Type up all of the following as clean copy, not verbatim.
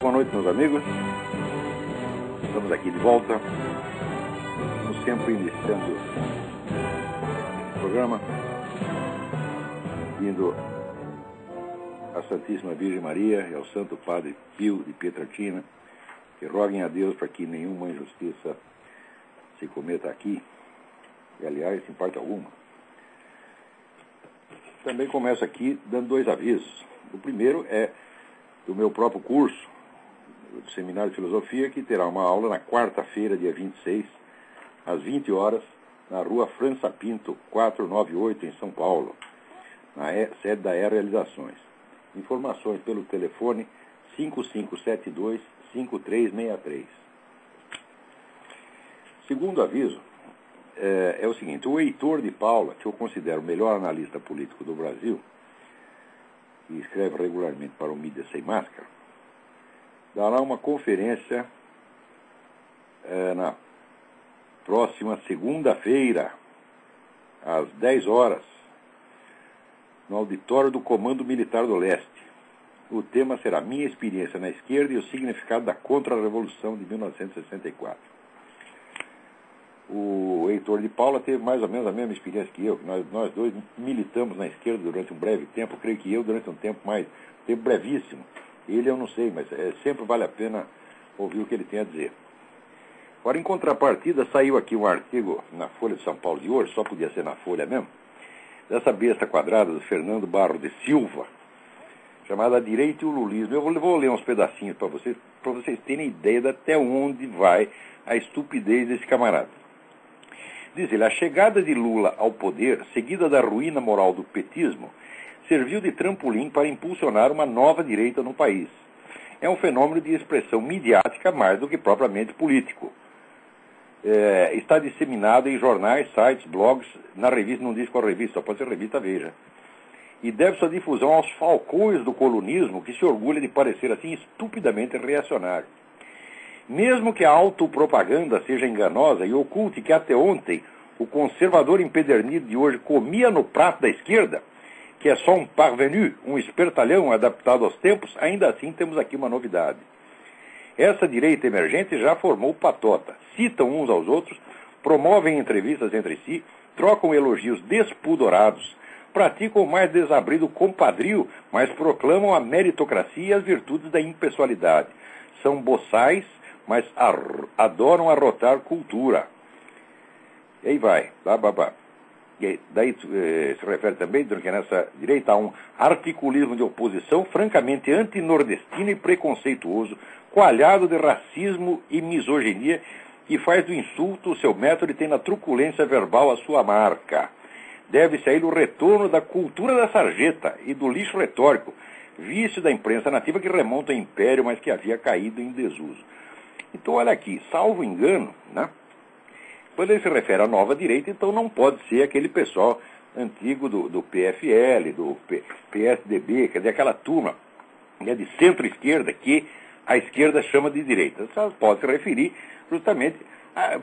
Boa noite, meus amigos. Estamos aqui de volta, como sempre, iniciando o programa, indo à Santíssima Virgem Maria e ao Santo Padre Pio de Pietrelcina, que roguem a Deus para que nenhuma injustiça se cometa aqui, e aliás, em parte alguma. Também começo aqui dando dois avisos. O primeiro é do meu próprio curso, do Seminário de Filosofia, que terá uma aula na quarta-feira, dia 26, às 20 horas, na rua França Pinto, 498, em São Paulo, na sede da Realizações. Informações pelo telefone 5572-5363. Segundo aviso é o seguinte: o Heitor de Paula, que eu considero o melhor analista político do Brasil, e escreve regularmente para o Mídia Sem Máscara, dará uma conferência na próxima segunda-feira, às 10 horas, no auditório do Comando Militar do Leste. O tema será Minha Experiência na Esquerda e o Significado da Contra-Revolução de 1964. O Heitor de Paula teve mais ou menos a mesma experiência que eu. Nós dois militamos na esquerda durante um breve tempo. Eu creio que eu durante um tempo brevíssimo. Ele eu não sei, mas sempre vale a pena ouvir o que ele tem a dizer. Agora, em contrapartida, saiu aqui um artigo na Folha de São Paulo de hoje, só podia ser na Folha mesmo, dessa besta quadrada do Fernando Barro de Silva, chamada Direito e o Lulismo. Eu vou ler uns pedacinhos para vocês terem ideia de até onde vai a estupidez desse camarada. Diz ele: a chegada de Lula ao poder, seguida da ruína moral do petismo, serviu de trampolim para impulsionar uma nova direita no país. É um fenômeno de expressão midiática mais do que propriamente político. Está disseminado em jornais, sites, blogs, na revista, não diz qual revista, só pode ser revista Veja. E deve sua difusão aos falcões do colunismo, que se orgulha de parecer assim estupidamente reacionário. Mesmo que a autopropaganda seja enganosa e oculte que até ontem o conservador empedernido de hoje comia no prato da esquerda, que é só um parvenu, um espertalhão adaptado aos tempos, ainda assim temos aqui uma novidade. Essa direita emergente já formou patota, citam uns aos outros, promovem entrevistas entre si, trocam elogios despudorados, praticam o mais desabrido compadrio, mas proclamam a meritocracia e as virtudes da impessoalidade. São boçais, mas adoram arrotar cultura. E aí vai, babá. E daí se refere também, dizendo que nessa direita há um articulismo de oposição francamente antinordestino e preconceituoso, coalhado de racismo e misoginia, que faz do insulto o seu método e tem na truculência verbal a sua marca. Deve-se aí o retorno da cultura da sarjeta e do lixo retórico, vício da imprensa nativa que remonta ao império, mas que havia caído em desuso. Então, olha aqui, salvo engano, né? Quando ele se refere à nova direita, então não pode ser aquele pessoal antigo do PFL, do PSDB, quer dizer, aquela turma de centro-esquerda que a esquerda chama de direita. Só pode se referir justamente,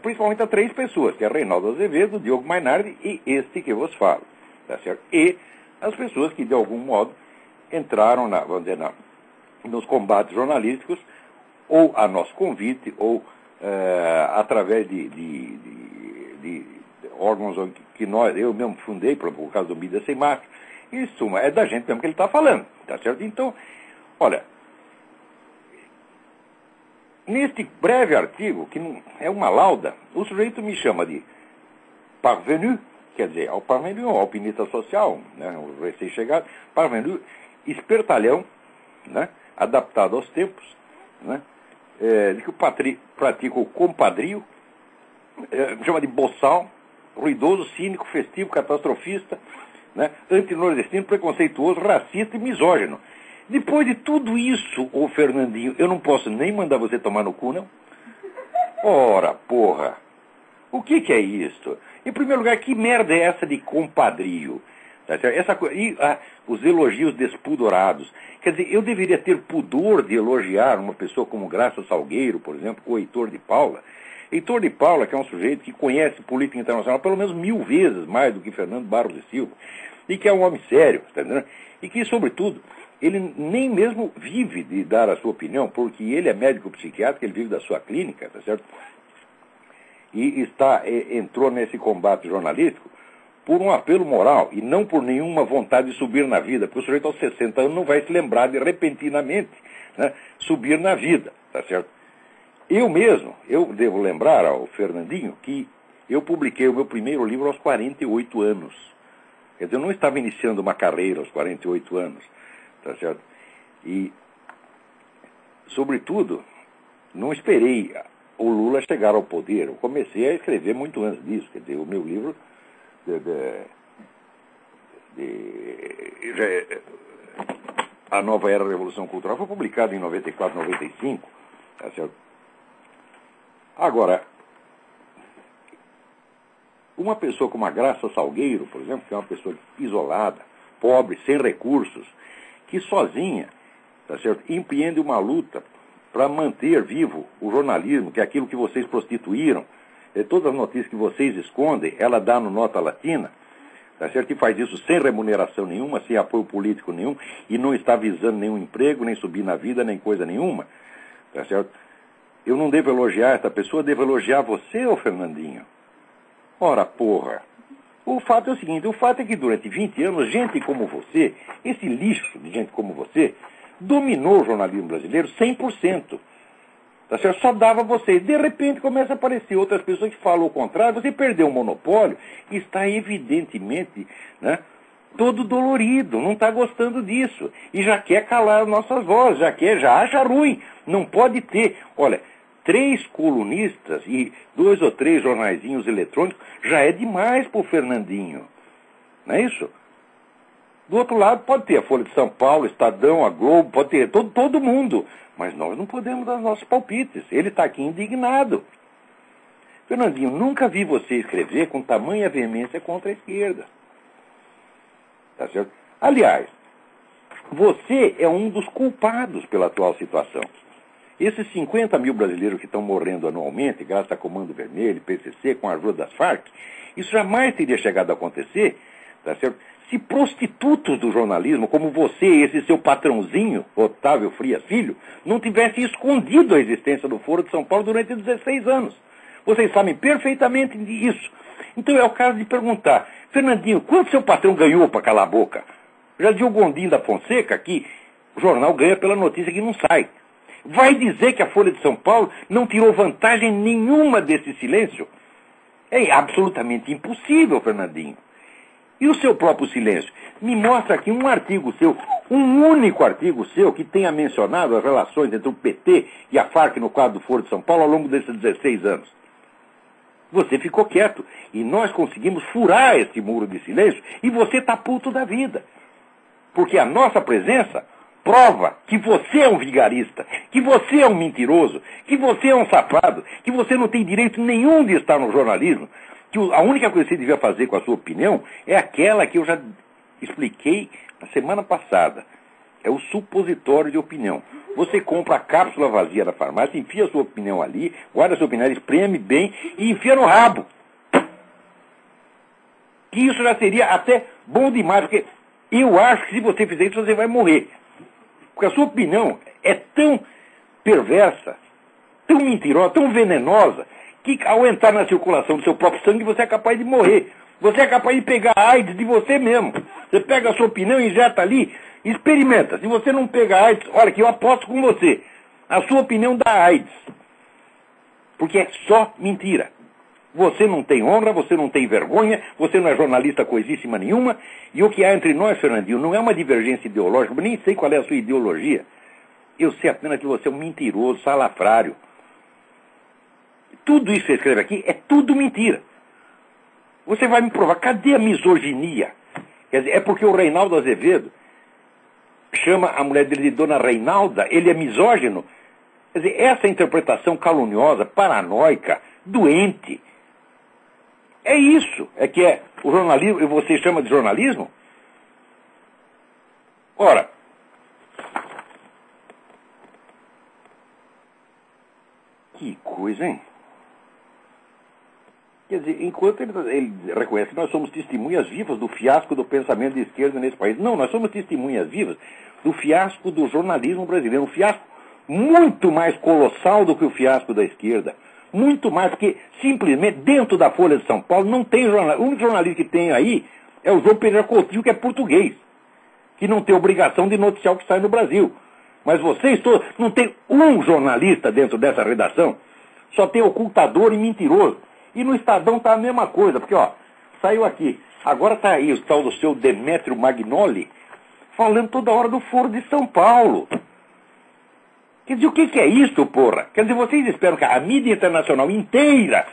principalmente a três pessoas, que é Reinaldo Azevedo, Diogo Mainardi e este que vos falo. Tá certo? E as pessoas que, de algum modo, entraram nos combates jornalísticos, ou a nosso convite, ou através de órgãos que eu mesmo fundei, por causa do Mídia Sem Máscara. Em suma, é da gente mesmo que ele está falando, tá certo? Então, olha, neste breve artigo, que não é uma lauda, o sujeito me chama de parvenu, quer dizer, ao parvenu, ao alpinista social, né, o recém-chegado, parvenu, espertalhão, né, adaptado aos tempos, né, de que pratica o compadrio, chama de boçal, ruidoso, cínico, festivo, catastrofista, né, antinordestino, preconceituoso, racista e misógino. Depois de tudo isso, ô Fernandinho, eu não posso nem mandar você tomar no cu, não? Ora, porra, o que é isso? Em primeiro lugar, que merda é essa de compadrio? Os elogios despudorados. Quer dizer, eu deveria ter pudor de elogiar uma pessoa como Graça Salgueiro, por exemplo, ou Heitor de Paula. Heitor de Paula, que é um sujeito que conhece política internacional pelo menos 1000 vezes mais do que Fernando Barros de Silva, e que é um homem sério, tá entendendo? E que, sobretudo, ele nem mesmo vive de dar a sua opinião, porque ele é médico psiquiatra, ele vive da sua clínica, tá certo? E entrou nesse combate jornalístico por um apelo moral e não por nenhuma vontade de subir na vida, porque o sujeito aos 60 anos não vai se lembrar de repentinamente, né, subir na vida, tá certo? Eu devo lembrar ao Fernandinho que eu publiquei o meu primeiro livro aos 48 anos. Quer dizer, eu não estava iniciando uma carreira aos 48 anos, tá certo? E, sobretudo, não esperei o Lula chegar ao poder. Eu comecei a escrever muito antes disso. Quer dizer, o meu livro A Nova Era da Revolução Cultural foi publicado em 94, 95, tá certo? Agora, uma pessoa como a Graça Salgueiro, por exemplo, que é uma pessoa isolada, pobre, sem recursos, que sozinha, tá certo, empreende uma luta para manter vivo o jornalismo, que é aquilo que vocês prostituíram, todas as notícias que vocês escondem, ela dá no Nota Latina, tá certo? E faz isso sem remuneração nenhuma, sem apoio político nenhum, e não está visando nenhum emprego, nem subir na vida, nem coisa nenhuma, tá certo? Eu não devo elogiar essa pessoa, devo elogiar você, ô Fernandinho. Ora, porra. O fato é o seguinte, o fato é que durante 20 anos, gente como você, esse lixo de gente como você, dominou o jornalismo brasileiro 100%. Tá certo? Só dava você. De repente começa a aparecer outras pessoas que falam o contrário, você perdeu o monopólio e está evidentemente, né, todo dolorido, não está gostando disso. E já quer calar nossas vozes, já acha ruim. Não pode ter. Olha, 3 colunistas e 2 ou 3 jornaizinhos eletrônicos já é demais para o Fernandinho. Não é isso? Do outro lado pode ter a Folha de São Paulo, Estadão, a Globo, pode ter todo mundo. Mas nós não podemos dar nossos palpites. Ele está aqui indignado. Fernandinho, nunca vi você escrever com tamanha veemência contra a esquerda. Tá certo? Aliás, você é um dos culpados pela atual situação. Esses 50 mil brasileiros que estão morrendo anualmente, graças a Comando Vermelho, PCC, com a ajuda das Farc, isso jamais teria chegado a acontecer, tá certo? Se prostitutos do jornalismo, como você e esse seu patrãozinho, Otávio Frias Filho, não tivessem escondido a existência do Foro de São Paulo durante 16 anos. Vocês sabem perfeitamente disso. Então é o caso de perguntar, Fernandinho, quanto seu patrão ganhou para calar a boca? Já dizia o Gondim da Fonseca que o jornal ganha pela notícia que não sai. Vai dizer que a Folha de São Paulo não tirou vantagem nenhuma desse silêncio? É absolutamente impossível, Fernandinho. E o seu próprio silêncio? Me mostra aqui um artigo seu, um único artigo seu que tenha mencionado as relações entre o PT e a Farc no quadro do Foro de São Paulo ao longo desses 16 anos. Você ficou quieto e nós conseguimos furar esse muro de silêncio e você está puto da vida. Porque a nossa presença prova que você é um vigarista, que você é um mentiroso, que você é um safado, que você não tem direito nenhum de estar no jornalismo, que a única coisa que você devia fazer com a sua opinião é aquela que eu já expliquei na semana passada. É o supositório de opinião. Você compra a cápsula vazia da farmácia, enfia a sua opinião ali, guarda a sua opinião, espreme bem e enfia no rabo. Que isso já seria até bom demais, porque eu acho que se você fizer isso, você vai morrer. Porque a sua opinião é tão perversa, tão mentirosa, tão venenosa, que ao entrar na circulação do seu próprio sangue, você é capaz de morrer. Você é capaz de pegar a AIDS de você mesmo. Você pega a sua opinião, injeta ali, experimenta. Se você não pegar a AIDS, olha que eu aposto com você. A sua opinião dá AIDS. Porque é só mentira. Você não tem honra, você não tem vergonha, você não é jornalista coisíssima nenhuma. E o que há entre nós, Fernandinho, não é uma divergência ideológica, eu nem sei qual é a sua ideologia. Eu sei apenas que você é um mentiroso, salafrário. Tudo isso que você escreve aqui é tudo mentira. Você vai me provar, cadê a misoginia? Quer dizer, é porque o Reinaldo Azevedo chama a mulher dele de Dona Reinalda, ele é misógino. Quer dizer, essa interpretação caluniosa, paranoica, doente, é isso, é que é o jornalismo, e você chama de jornalismo? Ora, que coisa, hein? Quer dizer, enquanto ele reconhece que nós somos testemunhas vivas do fiasco do pensamento de esquerda nesse país. Não, nós somos testemunhas vivas do fiasco do jornalismo brasileiro. Um fiasco muito mais colossal do que o fiasco da esquerda. Muito mais, porque simplesmente dentro da Folha de São Paulo não tem jornalista. O único jornalista que tem aí é o João Pereira Coutinho, que é português, que não tem obrigação de noticiar o que sai no Brasil. Mas vocês todos, não tem um jornalista dentro dessa redação, só tem ocultador e mentiroso. E no Estadão está a mesma coisa, porque, ó, saiu aqui, agora está aí o tal do seu Demétrio Magnoli, falando toda hora do Foro de São Paulo. Quer dizer, o que é isso, porra? Quer dizer, vocês esperam que a mídia internacional inteira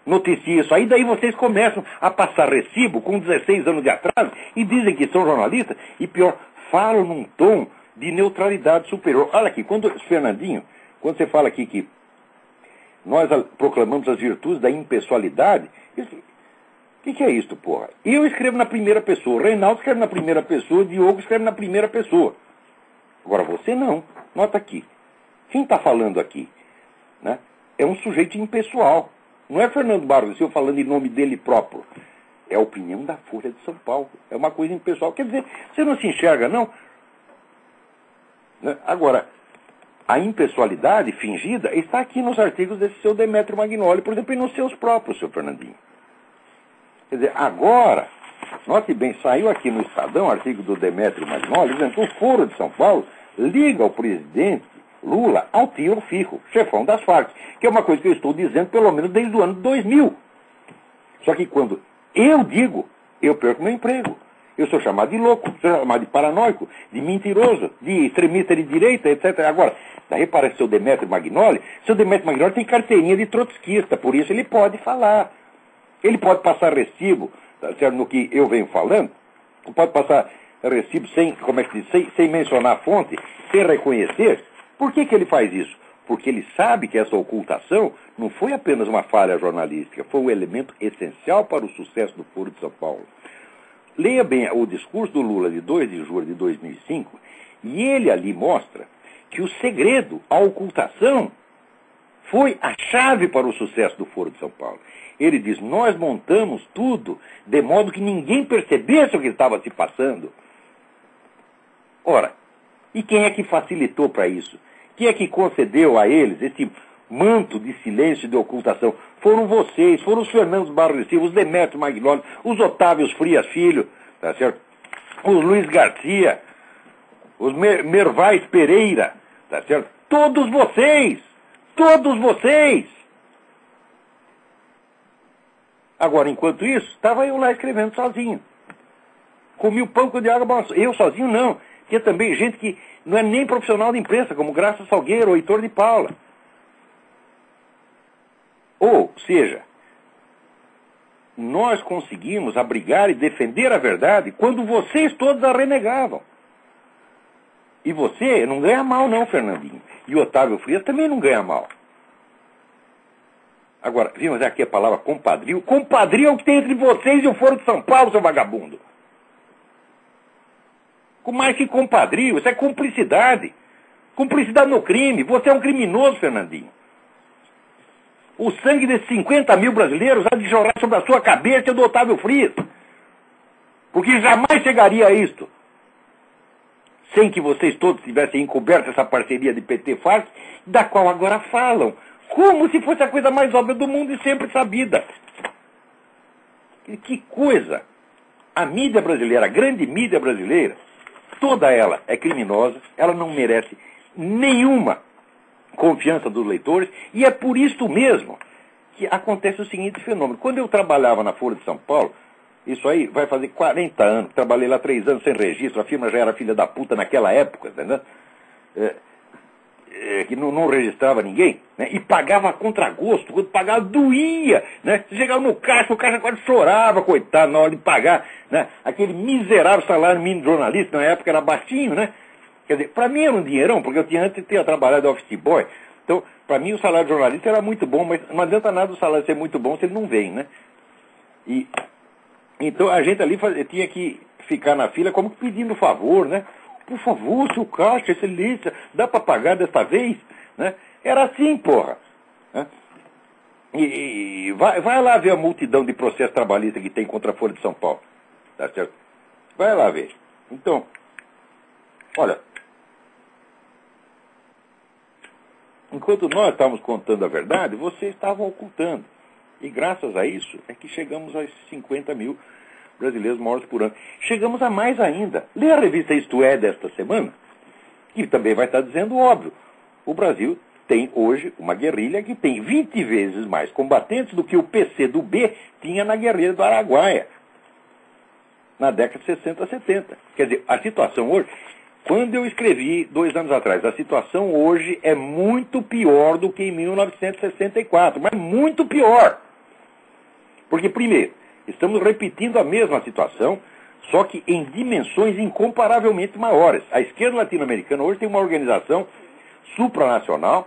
noticie isso aí, daí vocês começam a passar recibo com 16 anos de atraso e dizem que são jornalistas, e pior, falam num tom de neutralidade superior. Olha aqui, Fernandinho, quando você fala aqui que nós proclamamos as virtudes da impessoalidade, o que é isso, porra? Eu escrevo na primeira pessoa, o Reinaldo escreve na primeira pessoa, o Diogo escreve na primeira pessoa. Agora você não. Nota aqui. Quem está falando aqui, né, é um sujeito impessoal. Não é Fernando Barros Silva falando em nome dele próprio. É a opinião da Folha de São Paulo. É uma coisa impessoal. Quer dizer, você não se enxerga, não? Né? Agora, a impessoalidade fingida está aqui nos artigos desse seu Demétrio Magnoli, por exemplo, e nos seus próprios, seu Fernandinho. Quer dizer, agora, note bem, saiu aqui no Estadão, artigo do Demétrio Magnoli, dizendo que o Foro de São Paulo liga o presidente Lula ao tio Fico, chefão das Farc, que é uma coisa que eu estou dizendo pelo menos desde o ano 2000. Só que quando eu digo, eu perco meu emprego. Eu sou chamado de louco, sou chamado de paranoico, de mentiroso, de extremista de direita, etc. Agora, daí parece seu Demétrio Magnoli. Seu Demétrio Magnoli tem carteirinha de trotskista, por isso ele pode falar. Ele pode passar recibo, tá certo, no que eu venho falando, pode passar recibo sem, como é que diz, sem mencionar a fonte, sem reconhecer. Por que ele faz isso? Porque ele sabe que essa ocultação não foi apenas uma falha jornalística, foi um elemento essencial para o sucesso do Foro de São Paulo. Leia bem o discurso do Lula de 2 de julho de 2005, e ele ali mostra que o segredo, a ocultação, foi a chave para o sucesso do Foro de São Paulo. Ele diz, nós montamos tudo de modo que ninguém percebesse o que estava se passando. Ora, e quem é que facilitou para isso? Quem é que concedeu a eles esse manto de silêncio e de ocultação? Foram vocês, foram os Fernandos Barros Silva, os Demétrio Magnoli, os Otávios Frias Filho, tá certo? Os Luiz Garcia, os Mervais Pereira, tá certo? Todos vocês! Todos vocês! Agora, enquanto isso, estava eu lá escrevendo sozinho. Comi o pão com de água balançou. Eu sozinho não. Tinha também gente que não é nem profissional de imprensa, como Graça Salgueiro ou Heitor de Paula. Ou seja, nós conseguimos abrigar e defender a verdade quando vocês todos a renegavam. E você não ganha mal não, Fernandinho. E o Otávio Frias também não ganha mal. Agora, vimos aqui a palavra compadrio. Compadrio é o que tem entre vocês e o Foro de São Paulo, seu vagabundo. Com mais que compadrio, isso é cumplicidade. Cumplicidade no crime. Você é um criminoso, Fernandinho. O sangue desses 50 mil brasileiros há de jorrar sobre a sua cabeça e o do Otávio Frias. Porque jamais chegaria a isto sem que vocês todos tivessem encoberto essa parceria de PT-FARC, da qual agora falam, como se fosse a coisa mais óbvia do mundo e sempre sabida. Que coisa! A mídia brasileira, a grande mídia brasileira, toda ela é criminosa, ela não merece nenhuma confiança dos leitores, e é por isso mesmo que acontece o seguinte fenômeno. Quando eu trabalhava na Folha de São Paulo, isso aí vai fazer 40 anos, trabalhei lá 3 anos sem registro, a firma já era filha da puta naquela época, entendeu? Que não registrava ninguém, né? E pagava a contragosto, quando pagava doía, né? Você chegava no caixa, o caixa quase chorava, coitado, na hora de pagar, né? Aquele miserável salário mínimo de jornalista, na época era baixinho, né? Quer dizer, para mim era um dinheirão, porque antes tinha trabalhado de office boy, então, para mim o salário de jornalista era muito bom, mas não adianta nada o salário ser muito bom se ele não vem, né? Então a gente ali tinha que ficar na fila como pedindo favor, né? Por favor, seu caixa, excelência, dá para pagar desta vez? Né? Era assim, porra. Né? E vai lá ver a multidão de processo trabalhista que tem contra a Folha de São Paulo. Tá certo? Vai lá ver. Então, olha, enquanto nós estávamos contando a verdade, vocês estavam ocultando. E graças a isso é que chegamos a 50 mil brasileiros mortos por ano. Chegamos a mais ainda. Lê a revista Isto É desta semana, que também vai estar dizendo óbvio. O Brasil tem hoje uma guerrilha que tem 20 vezes mais combatentes do que o PC do B tinha na guerrilha do Araguaia, na década de 60, 70. Quer dizer, a situação hoje, quando eu escrevi 2 anos atrás, a situação hoje é muito pior do que em 1964, mas muito pior. Porque, primeiro, estamos repetindo a mesma situação, só que em dimensões incomparavelmente maiores. A esquerda latino-americana hoje tem uma organização supranacional,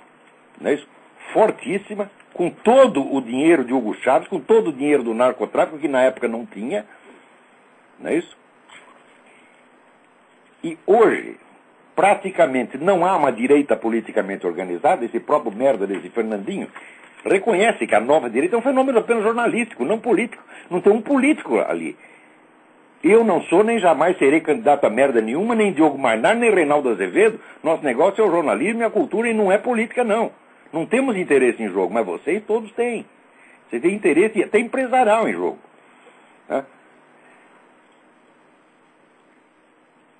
não é isso? Fortíssima, com todo o dinheiro de Hugo Chávez, com todo o dinheiro do narcotráfico, que na época não tinha, não é isso? E hoje, praticamente não há uma direita politicamente organizada. Esse próprio merda desse Fernandinho reconhece que a nova direita é um fenômeno apenas jornalístico, não político. Não tem um político ali. Eu não sou, nem jamais serei candidato a merda nenhuma, nem Diogo Mainar, nem Reinaldo Azevedo. Nosso negócio é o jornalismo e a cultura e não é política, não. Não temos interesse em jogo, mas vocês todos têm. Você tem interesse até empresarial em jogo. Né?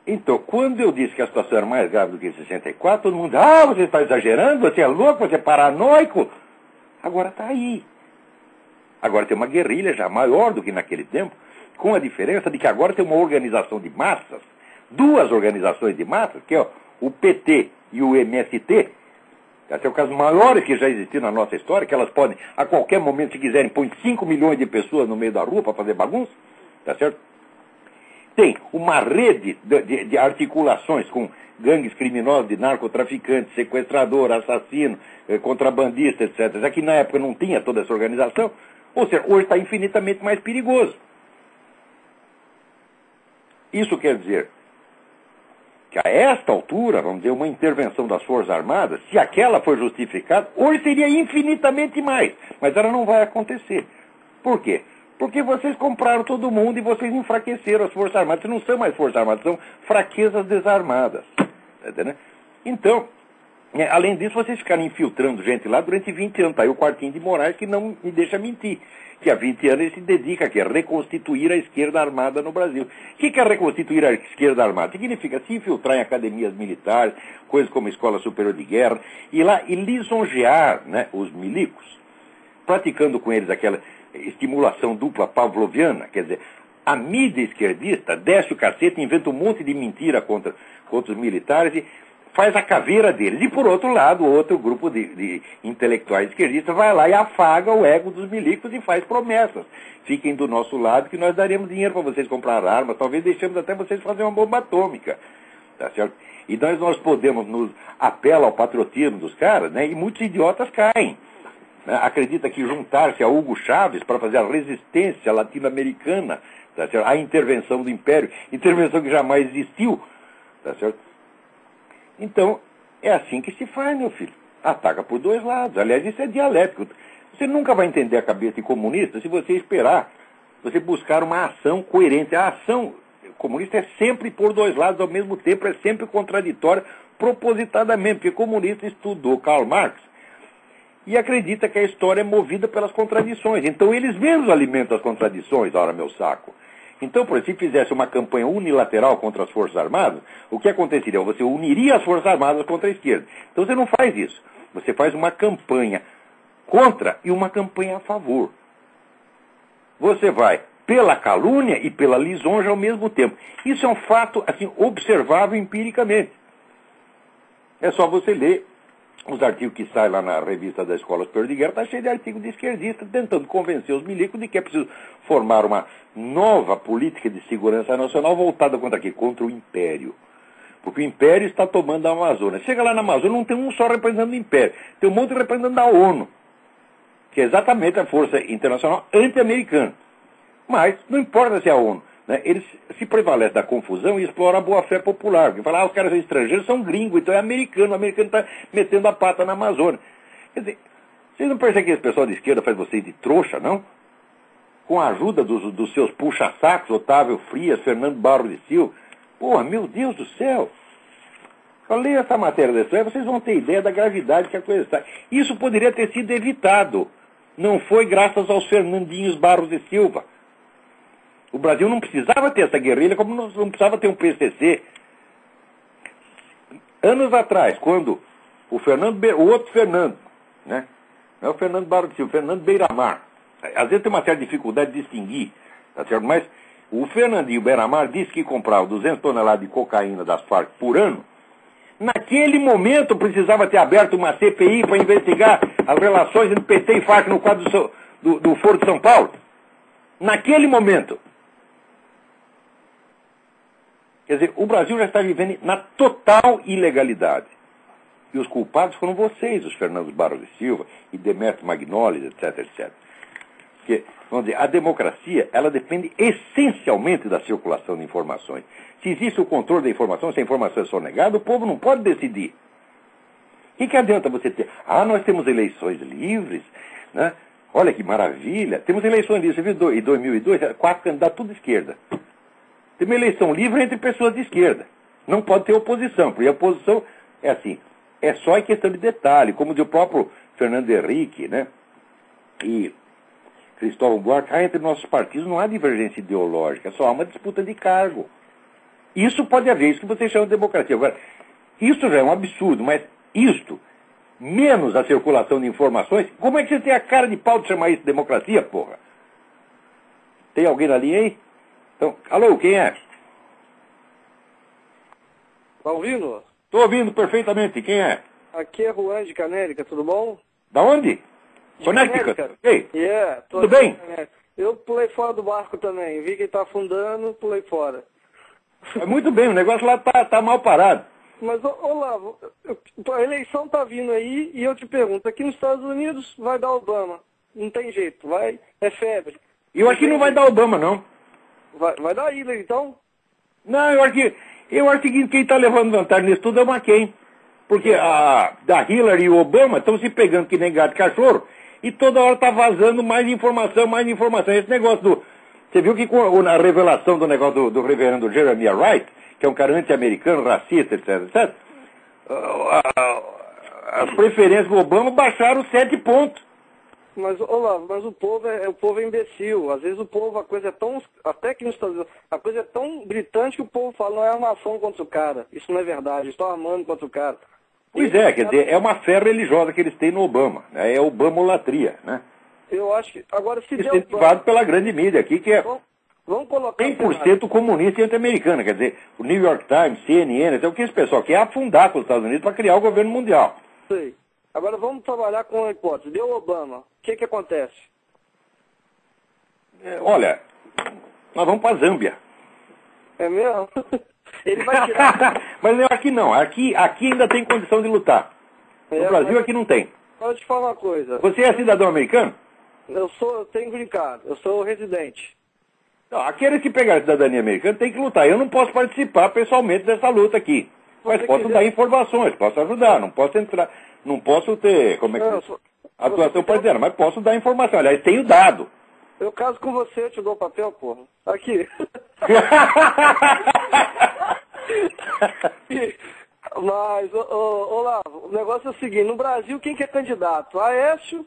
Então, quando eu disse que a situação era mais grave do que em 64, todo mundo, você está exagerando, você é louco, você é paranoico. Agora está aí. Agora tem uma guerrilha já maior do que naquele tempo, com a diferença de que agora tem uma organização de massas, 2 organizações de massas, que é o PT e o MST, até o caso maiores que já existiram na nossa história, que elas podem, a qualquer momento, se quiserem, pôr 5 milhões de pessoas no meio da rua para fazer bagunça, tá certo? Tem uma rede de articulações com gangues criminosos de narcotraficantes, sequestrador, assassino, contrabandista, etc. Já que na época não tinha toda essa organização, ou seja, hoje está infinitamente mais perigoso. Isso quer dizer que a esta altura, vamos dizer, uma intervenção das Forças Armadas, se aquela for justificada, hoje seria infinitamente mais. Mas ela não vai acontecer. Por quê? Porque vocês compraram todo mundo e vocês enfraqueceram as Forças Armadas. Vocês não são mais Forças Armadas, são fraquezas desarmadas. Entendeu? Então, além disso, vocês ficaram infiltrando gente lá durante 20 anos. Está aí o Quartinho de Moraes que não me deixa mentir. Que há 20 anos ele se dedica a reconstituir a esquerda armada no Brasil. O que é reconstituir a esquerda armada? Significa se infiltrar em academias militares, coisas como Escola Superior de Guerra, ir lá e lisonjear, né, os milicos, praticando com eles aquela estimulação dupla pavloviana, quer dizer, a mídia esquerdista desce o cacete, inventa um monte de mentira contra os militares e faz a caveira deles. E, por outro lado, outro grupo de intelectuais esquerdistas vai lá e afaga o ego dos milicos e faz promessas. Fiquem do nosso lado que nós daremos dinheiro para vocês comprar armas, talvez deixemos até vocês fazer uma bomba atômica. Tá certo? E nós podemos, nos apela ao patriotismo dos caras, né? E muitos idiotas caem. Né? Acredita que juntar-se a Hugo Chávez para fazer a resistência latino-americana, tá certo? A intervenção do Império, intervenção que jamais existiu, tá certo? Então, é assim que se faz, meu filho. Ataca por 2 lados. Aliás, isso é dialético. Você nunca vai entender a cabeça de comunista se você esperar, você buscar uma ação coerente. A ação comunista é sempre por 2 lados ao mesmo tempo, é sempre contraditória, propositadamente, porque comunista estudou Karl Marx e acredita que a história é movida pelas contradições. Então, eles mesmos alimentam as contradições, ora, meu saco. Então, por exemplo, se fizesse uma campanha unilateral contra as Forças Armadas, o que aconteceria? Você uniria as Forças Armadas contra a esquerda. Então você não faz isso. Você faz uma campanha contra e uma campanha a favor. Você vai pela calúnia e pela lisonja ao mesmo tempo. Isso é um fato assim, observável empiricamente. É só você ler os artigos que saem lá na revista da Escola Superior de Guerra, está cheio de artigos de esquerdistas tentando convencer os milicos de que é preciso formar uma nova política de segurança nacional voltada contra quê? Contra o Império. Porque o Império está tomando a Amazônia. Chega lá na Amazônia, não tem um só representante do Império. Tem um monte de representante da ONU, que é exatamente a força internacional anti-americana. Mas não importa se é a ONU. Né? Eles se prevalecem da confusão e exploram a boa-fé popular. Porque falam, os caras são estrangeiros, são gringos, então é americano. O americano está metendo a pata na Amazônia. Quer dizer, Vocês não percebem que esse pessoal de esquerda faz vocês de trouxa, não? Com a ajuda dos seus puxa-sacos, Otávio Frias, Fernando Barros de Silva. Porra, meu Deus do céu! Eu leio essa matéria da história, vocês vão ter ideia da gravidade que a coisa está. Isso poderia ter sido evitado. Não foi graças aos Fernandinhos Barros de Silva. O Brasil não precisava ter essa guerrilha, como não precisava ter um PCC. Anos atrás, quando o outro Fernando, né? Não é o Fernando Barros de Silva, o Fernando Beiramar. Às vezes tem uma certa dificuldade de distinguir, tá certo? Mas o Fernandinho Beiramar disse que comprava 200 toneladas de cocaína das Farc por ano. Naquele momento precisava ter aberto uma CPI para investigar as relações entre PT e Farc no quadro do Foro de São Paulo. Naquele momento. Quer dizer, o Brasil já está vivendo na total ilegalidade. E os culpados foram vocês, os Fernandos Barros de Silva e Demetrio Magnolis, etc, etc. Porque, vamos dizer, a democracia, ela depende essencialmente da circulação de informações. Se existe o controle da informação, se a informação é sonegada, o povo não pode decidir. O que adianta você ter? Nós temos eleições livres, né? Olha que maravilha. Temos eleições livres. Você viu em 2002, 4 candidatos tudo de esquerda. Tem uma eleição livre entre pessoas de esquerda. Não pode ter oposição, porque a oposição é assim, é só em questão de detalhe, como diz o próprio Fernando Henrique, né? E Cristóvão Buarque, entre nossos partidos não há divergência ideológica, só há uma disputa de cargo. Isso pode haver, isso que vocês chamam de democracia. Agora, isso já é um absurdo, mas isto, menos a circulação de informações, como é que você tem a cara de pau de chamar isso de democracia, porra? Tem alguém na linha aí? Então, alô, quem é? Tá ouvindo? Estou ouvindo perfeitamente, quem é? Aqui é Juan de Canérica, tudo bom? Da onde? De Connecticut. Canérica. Ei, Tudo bem? Eu pulei fora do barco também, vi que ele tá afundando, pulei fora. Muito bem, o negócio lá tá mal parado. Mas, Olavo, a eleição tá vindo aí e eu te pergunto, aqui nos Estados Unidos vai dar Obama, não tem jeito, é febre. Eu acho que não vai dar Obama, não. Vai dar Hillary, então? Não, eu acho que quem está levando vantagem nisso tudo é o McCain. Porque da Hillary e o Obama estão se pegando que nem gato e cachorro e toda hora está vazando mais informação, mais informação. Esse negócio Você viu que com a revelação do negócio do reverendo Jeremiah Wright, que é um cara anti-americano, racista, etc, etc, as preferências do Obama baixaram 7 pontos. Mas, Olavo, o povo é imbecil. Às vezes o povo, a coisa é tão, até que nos Estados Unidos, a coisa é tão gritante que o povo fala, não é armação contra o cara. Isso não é verdade, estão armando contra o cara. Pois é, quer dizer, é uma fé religiosa que eles têm no Obama, né? É obamolatria, né? Eu acho que, agora se der incentivado pela grande mídia aqui, que é vamos colocar 100% comunista e anti-americana, quer dizer, o New York Times, CNN, então o que esse pessoal quer é afundar com os Estados Unidos para criar o governo mundial. Sei. Agora vamos trabalhar com a hipótese. Deu Obama, o que acontece? Olha, nós vamos para a Zâmbia. É mesmo? Ele vai tirar... Mas eu acho que não. Aqui ainda tem condição de lutar. No Brasil aqui não tem. Deixa eu te falar uma coisa. Você é cidadão americano? Eu tenho green card, eu sou residente. Não, aqueles que pegaram a cidadania americana tem que lutar. Eu não posso participar pessoalmente dessa luta aqui. Mas posso dar informações, posso ajudar, não posso entrar, não posso ter, como é que atuação partidária, mas posso dar informação. Aliás, tenho dado. Eu caso com você, eu te dou o papel, porra. Aqui. Mas, Olavo, o negócio é o seguinte, no Brasil, quem que é candidato? Aécio,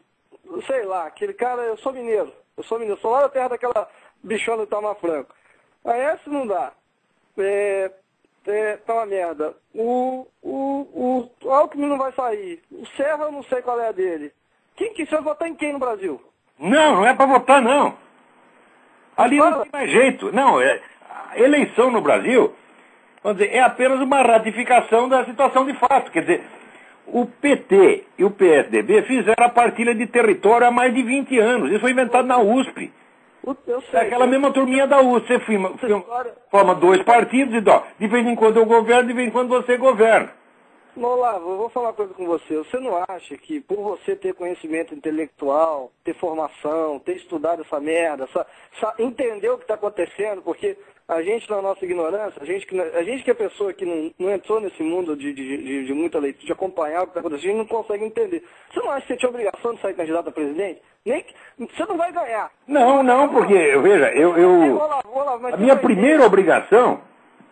sei lá, aquele cara, eu sou mineiro, sou lá da terra daquela bichona do Itamar Franco. Aécio não dá. Tá uma merda. O Alckmin não vai sair. O Serra eu não sei qual é a dele. Você vai votar em quem no Brasil? Não é para votar, não. Ali não tem mais jeito. Não, a eleição no Brasil, vamos dizer, é apenas uma ratificação da situação de fato. Quer dizer, o PT e o PSDB fizeram a partilha de território há mais de 20 anos. Isso foi inventado na USP. Eu sei. É aquela mesma turminha da USP. Você forma 2 partidos e de vez em quando eu governo, de vez em quando você governa. Olavo, eu vou falar uma coisa com você. Você não acha que por você ter conhecimento intelectual, ter formação, ter estudado essa merda, entender o que está acontecendo, porque a gente na nossa ignorância, a gente que é pessoa que não entrou nesse mundo de muita leitura, de acompanhar o que está acontecendo, a gente não consegue entender. Você não acha que você tinha obrigação de sair candidato a presidente? Você não vai ganhar. Não, porque, veja, a minha primeira obrigação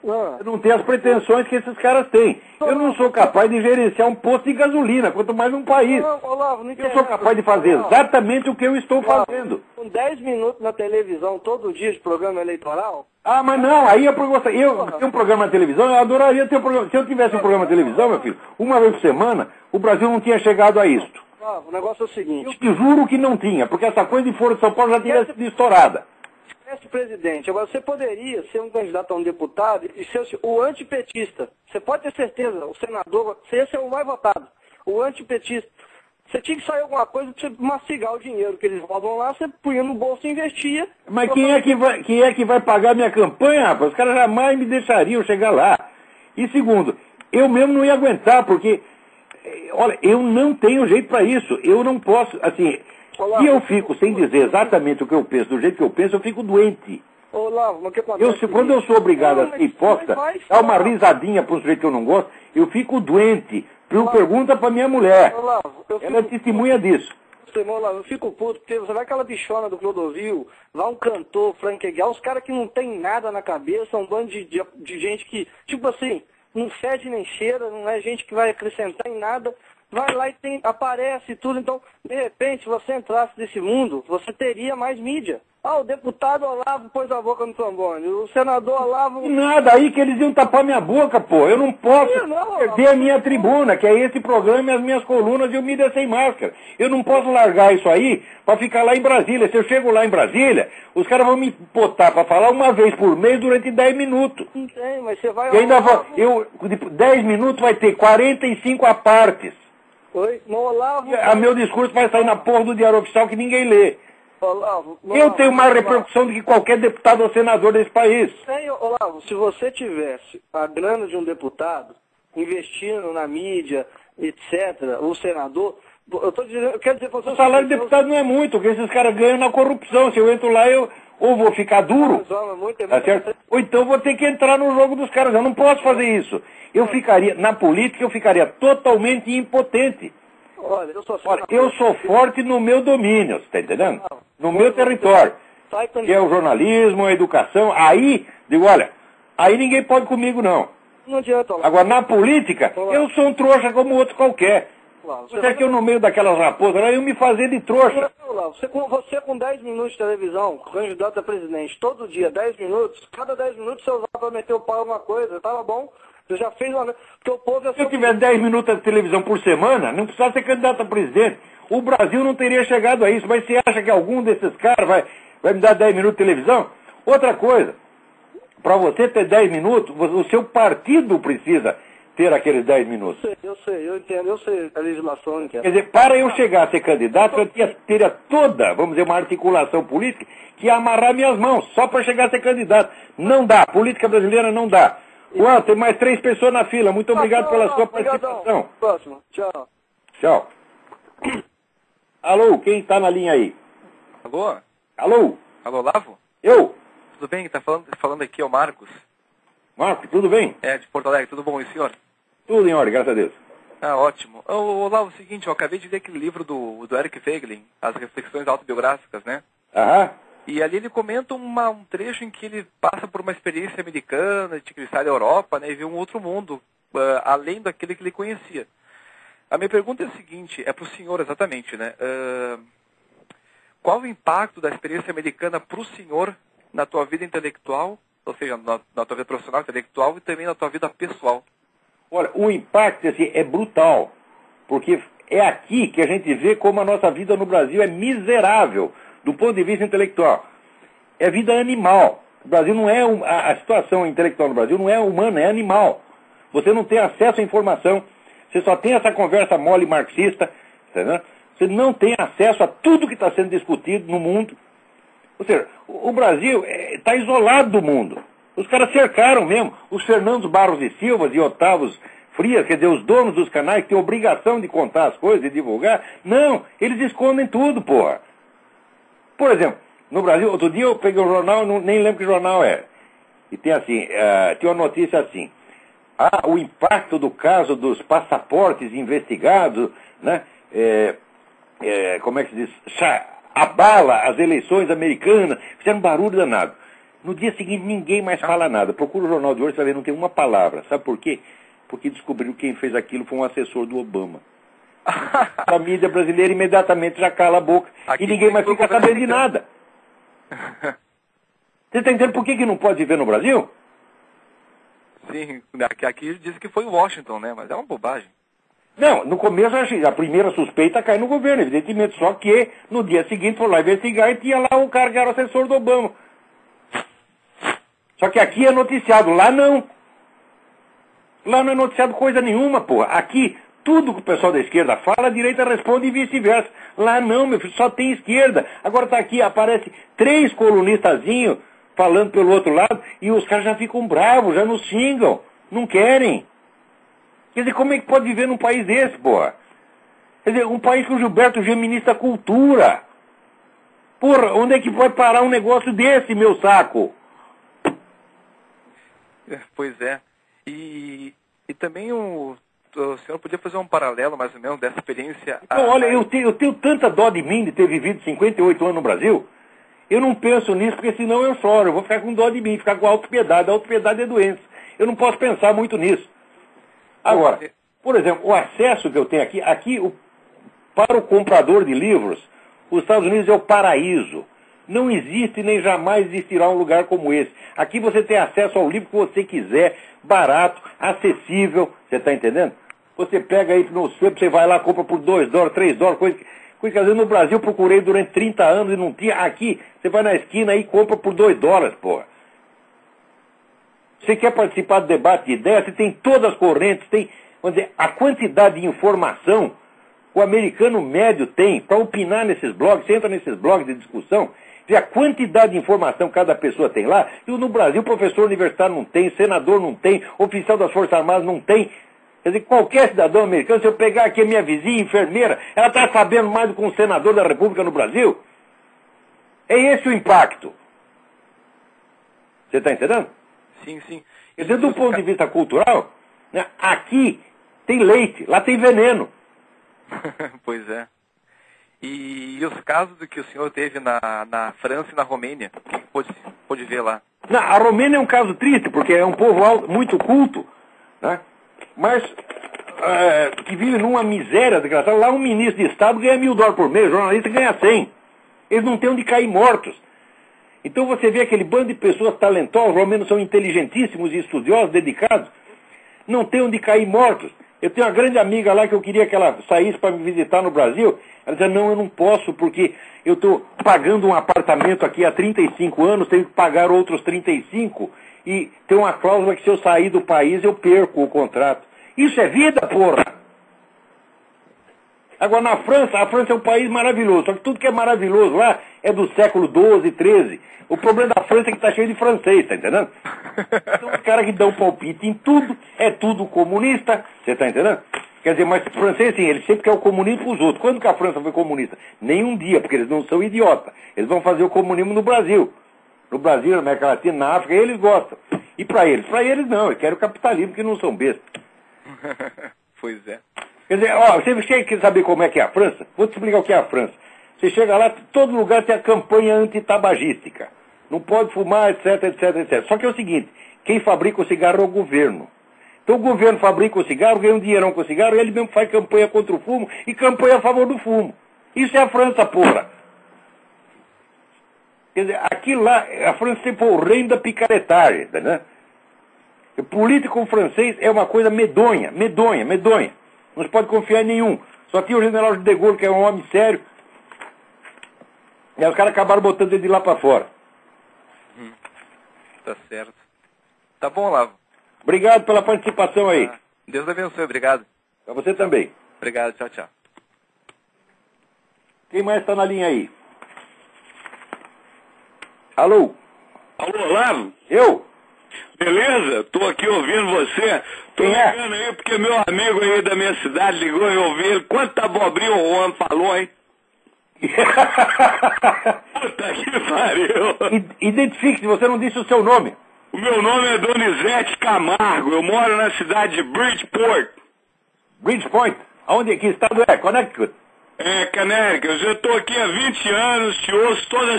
é não ter as pretensões que esses caras têm. Eu não sou capaz de gerenciar um posto de gasolina, quanto mais um país. Eu sou capaz de fazer exatamente o que eu estou fazendo. Com 10 minutos na televisão, todo dia de programa eleitoral... Ah, mas não, aí eu tenho um programa na televisão, eu adoraria ter um programa. Se eu tivesse um programa na televisão, meu filho, uma vez por semana, o Brasil não tinha chegado a isto. O negócio é o seguinte... Eu te juro que não tinha, porque essa coisa de Foro de São Paulo já teria sido estourada. Esquece presidente. Agora, você poderia ser um candidato a um deputado e ser o antipetista. Você pode ter certeza, o senador, você ia ser o mais votado. O antipetista. Você tinha que sair alguma coisa para você mastigar o dinheiro que eles roubam lá, você punha no bolso e investia. Mas quem é que vai pagar minha campanha, rapaz? Os caras jamais me deixariam chegar lá. E segundo, eu mesmo não ia aguentar, porque, olha, eu não tenho jeito para isso. Eu não posso, assim... Se eu fico sem dizer exatamente o que eu penso, do jeito que eu penso, eu fico doente. Olavo, mas o que acontece? Quando eu sou obrigado a ser hipócrita, dar uma risadinha para um sujeito que eu não gosto, eu fico doente. Eu pergunto para minha mulher. Ela é testemunha disso. Eu fico puto, porque você vai aquela bichona do Clodovil, vai um cantor, Frank Aguiar, uns caras que não tem nada na cabeça, um bando de gente que, tipo assim, não fede nem cheira, não é gente que vai acrescentar em nada. Vai lá e aparece tudo. Então, de repente, se você entrasse nesse mundo, você teria mais mídia. O deputado Olavo pôs a boca no trombone. O senador Olavo... Nada, aí que eles iam tapar minha boca, pô. Eu não posso perder a minha tribuna, que é esse programa e as minhas colunas e o Mídia Sem Máscara. Eu não posso largar isso aí para ficar lá em Brasília. Se eu chego lá em Brasília, os caras vão me botar para falar uma vez por mês durante 10 minutos. Não tem, mas você vai... E ainda 10 minutos vai ter 45 apartes. Oi? Olavo... Meu discurso vai sair na porra do Diário Oficial que ninguém lê. Olavo, eu tenho mais repercussão do que qualquer deputado ou senador desse país. Olavo, se você tivesse a grana de um deputado, investindo na mídia, etc., o senador, eu quero dizer para você... O salário de deputado não é muito, porque esses caras ganham na corrupção. Se eu entro lá, eu ou vou ficar duro, tá certo? Ou então vou ter que entrar no jogo dos caras. Eu não posso fazer isso. Na política, eu ficaria totalmente impotente. Olha, eu sou forte no meu domínio, você está entendendo? No meu território, que é o jornalismo, a educação. Aí, digo, olha, aí ninguém pode comigo, não. Não adianta. Agora, na política, eu sou um trouxa como outro qualquer. Você que eu no meio daquelas raposas, eu me fazer de trouxa. Você com 10 minutos de televisão, candidato a presidente, todo dia, 10 minutos, cada 10 minutos você usava para meter o pau em uma coisa, tava bom. Você já fez uma... Porque o povo Se eu tivesse 10 minutos de televisão por semana, não precisava ser candidato a presidente. O Brasil não teria chegado a isso. Mas você acha que algum desses caras vai me dar 10 minutos de televisão? Outra coisa, para você ter 10 minutos, o seu partido precisa ter aqueles 10 minutos. Eu entendo, eu sei a legislação, eu entendo. Quer dizer, para eu chegar a ser candidato, eu teria toda, vamos dizer, uma articulação política que ia amarrar minhas mãos, só para chegar a ser candidato. Não dá, a política brasileira não dá. Juan, tem mais 3 pessoas na fila. Muito obrigado pela sua participação. Próximo. Tchau. Tchau. Alô, quem está na linha aí? Alô? Alô? Alô, Olavo? Eu? Tudo bem? Está falando aqui é o Marcos. Marcos, tudo bem? De Porto Alegre. Tudo bom, e o senhor? Tudo em ordem, graças a Deus. Ótimo. Olavo, é o seguinte, eu acabei de ler aquele livro do Eric Feiglin, As Reflexões Autobiográficas, né? Aham. E ali ele comenta um trecho em que ele passa por uma experiência americana, de que ele sai da Europa, né, e vê um outro mundo, além daquele que ele conhecia. A minha pergunta é a seguinte, é para o senhor exatamente, né? Qual o impacto da experiência americana para o senhor na tua vida intelectual, ou seja, na tua vida profissional, intelectual, e também na tua vida pessoal? Olha, o impacto assim, é brutal, porque é aqui que a gente vê como a nossa vida no Brasil é miserável, do ponto de vista intelectual. É vida animal. O Brasil não é... A situação intelectual no Brasil não é humana, é animal. Você não tem acesso à informação. Você só tem essa conversa mole marxista. Entendeu? Você não tem acesso a tudo que está sendo discutido no mundo. Ou seja, o Brasil está isolado do mundo. Os caras cercaram mesmo. Os Fernandos Barros e Silva e Otávio Frias, quer dizer, os donos dos canais que têm obrigação de contar as coisas e divulgar. Não, eles escondem tudo, porra. Por exemplo, no Brasil, outro dia eu peguei um jornal, nem lembro que jornal é. E tem assim, tem uma notícia assim, o impacto do caso dos passaportes investigados, né, como é que se diz, abala as eleições americanas, fizeram um barulho danado. No dia seguinte ninguém mais fala nada. Procura o jornal de hoje, você vai ver, não tem uma palavra. Sabe por quê? Porque descobriram que quem fez aquilo foi um assessor do Obama. A mídia brasileira imediatamente já cala a boca. Aqui e ninguém mais fica sabendo de nada. Você está entendendo por que não pode viver no Brasil? Sim, aqui diz que foi Washington, né? Mas é uma bobagem. Não, no começo a primeira suspeita cai no governo, evidentemente. Só que no dia seguinte foi lá investigar e tinha lá o cara que era assessor do Obama. Só que aqui é noticiado, lá não. Lá não é noticiado coisa nenhuma, porra. Aqui, tudo que o pessoal da esquerda fala, a direita responde e vice-versa. Lá não, meu filho, só tem esquerda. Agora tá aqui, aparece 3 colunistazinhos falando pelo outro lado e os caras já ficam bravos, já nos xingam. Não querem. Quer dizer, como é que pode viver num país desse, porra? Quer dizer, um país que o Gilberto Gil é ministro da Cultura. Porra, onde é que pode parar um negócio desse, meu saco? Pois é. E também o senhor podia fazer um paralelo, mais ou menos, dessa experiência... Então, olha, eu tenho tanta dó de mim de ter vivido 58 anos no Brasil, eu não penso nisso, porque senão eu choro, eu vou ficar com dó de mim, ficar com autopiedade. A autopiedade é doença. Eu não posso pensar muito nisso. Agora, por exemplo, o acesso que eu tenho aqui para o comprador de livros, os Estados Unidos é o paraíso. Não existe nem jamais existirá um lugar como esse. Aqui você tem acesso ao livro que você quiser, barato, acessível, você está entendendo? Você pega aí no sebo, você vai lá, compra por $2, $3, coisa que às vezes no Brasil eu procurei durante 30 anos e não tinha. Aqui, você vai na esquina aí e compra por $2, porra. Você quer participar do debate de ideias, você tem todas as correntes, tem, vamos dizer, a quantidade de informação o americano médio tem para opinar nesses blogs, você entra nesses blogs de discussão, vê a quantidade de informação que cada pessoa tem lá, e no Brasil professor universitário não tem, senador não tem, oficial das Forças Armadas não tem. Quer dizer, qualquer cidadão americano, se eu pegar aqui a minha vizinha, enfermeira, ela está sabendo mais do que um senador da República no Brasil. É esse o impacto. Você está entendendo? Sim, sim. Quer dizer, do ponto de vista cultural, né, aqui tem leite, lá tem veneno. Pois é. E os casos do que o senhor teve na França e na Romênia, o que pôde ver lá? Não, a Romênia é um caso triste, porque é um povo muito culto, né? Mas que vive numa miséria desgraçada. Lá um ministro de Estado ganha $1.000 por mês, o jornalista ganha 100. Eles não têm onde cair mortos. Então você vê aquele bando de pessoas talentosas, os romenos são inteligentíssimos e estudiosos, dedicados, não tem onde cair mortos. Eu tenho uma grande amiga lá que eu queria que ela saísse para me visitar no Brasil. Ela dizia, não, eu não posso, porque eu estou pagando um apartamento aqui há 35 anos, tenho que pagar outros 35, e tem uma cláusula que se eu sair do país eu perco o contrato. Isso é vida, porra! Agora, a França é um país maravilhoso, só que tudo que é maravilhoso lá é do século XII, XIII. O problema da França é que está cheio de francês, tá entendendo? Então, os caras que dão palpite em tudo, é tudo comunista, você está entendendo? Quer dizer, mas o francês, sim, ele sempre quer o comunismo para os outros. Quando que a França foi comunista? Nenhum dia, porque eles não são idiotas. Eles vão fazer o comunismo no Brasil. No Brasil, na América Latina, na África, eles gostam. E para eles? Para eles não, eles querem o capitalismo, que não são bestas. Pois é. Quer dizer, você quer saber como é que é a França? Vou te explicar o que é a França. Você chega lá, todo lugar tem a campanha antitabagística. Não pode fumar, etc, etc, etc. Só que é o seguinte, quem fabrica o cigarro é o governo. Então o governo fabrica o cigarro, ganha um dinheirão com o cigarro, e ele mesmo faz campanha contra o fumo e campanha a favor do fumo. Isso é a França, porra. Quer dizer, aqui lá, a França tem o reino da picaretagem, né? O político francês é uma coisa medonha, medonha, medonha. Não se pode confiar em nenhum. Só tinha o general de Gaulle, que é um homem sério. E aí os caras acabaram botando ele de lá para fora. Tá certo. Tá bom, Olavo. Obrigado pela participação aí. Deus abençoe, obrigado. Para você também. Obrigado, tchau, tchau. Quem mais está na linha aí? Alô? Alô, Olavo? Eu? Beleza? Tô aqui ouvindo você. Tô ligando aí porque meu amigo aí da minha cidade ligou e eu ouvi ele. Quanta abobrinha o homem falou, hein? Puta que pariu. Identifique-se, você não disse o seu nome. O meu nome é Donizete Camargo, eu moro na cidade de Bridgeport. Bridgeport? Aonde? Que estado é? Connecticut? É, Connecticut. Eu estou aqui há 20 anos, te ouço toda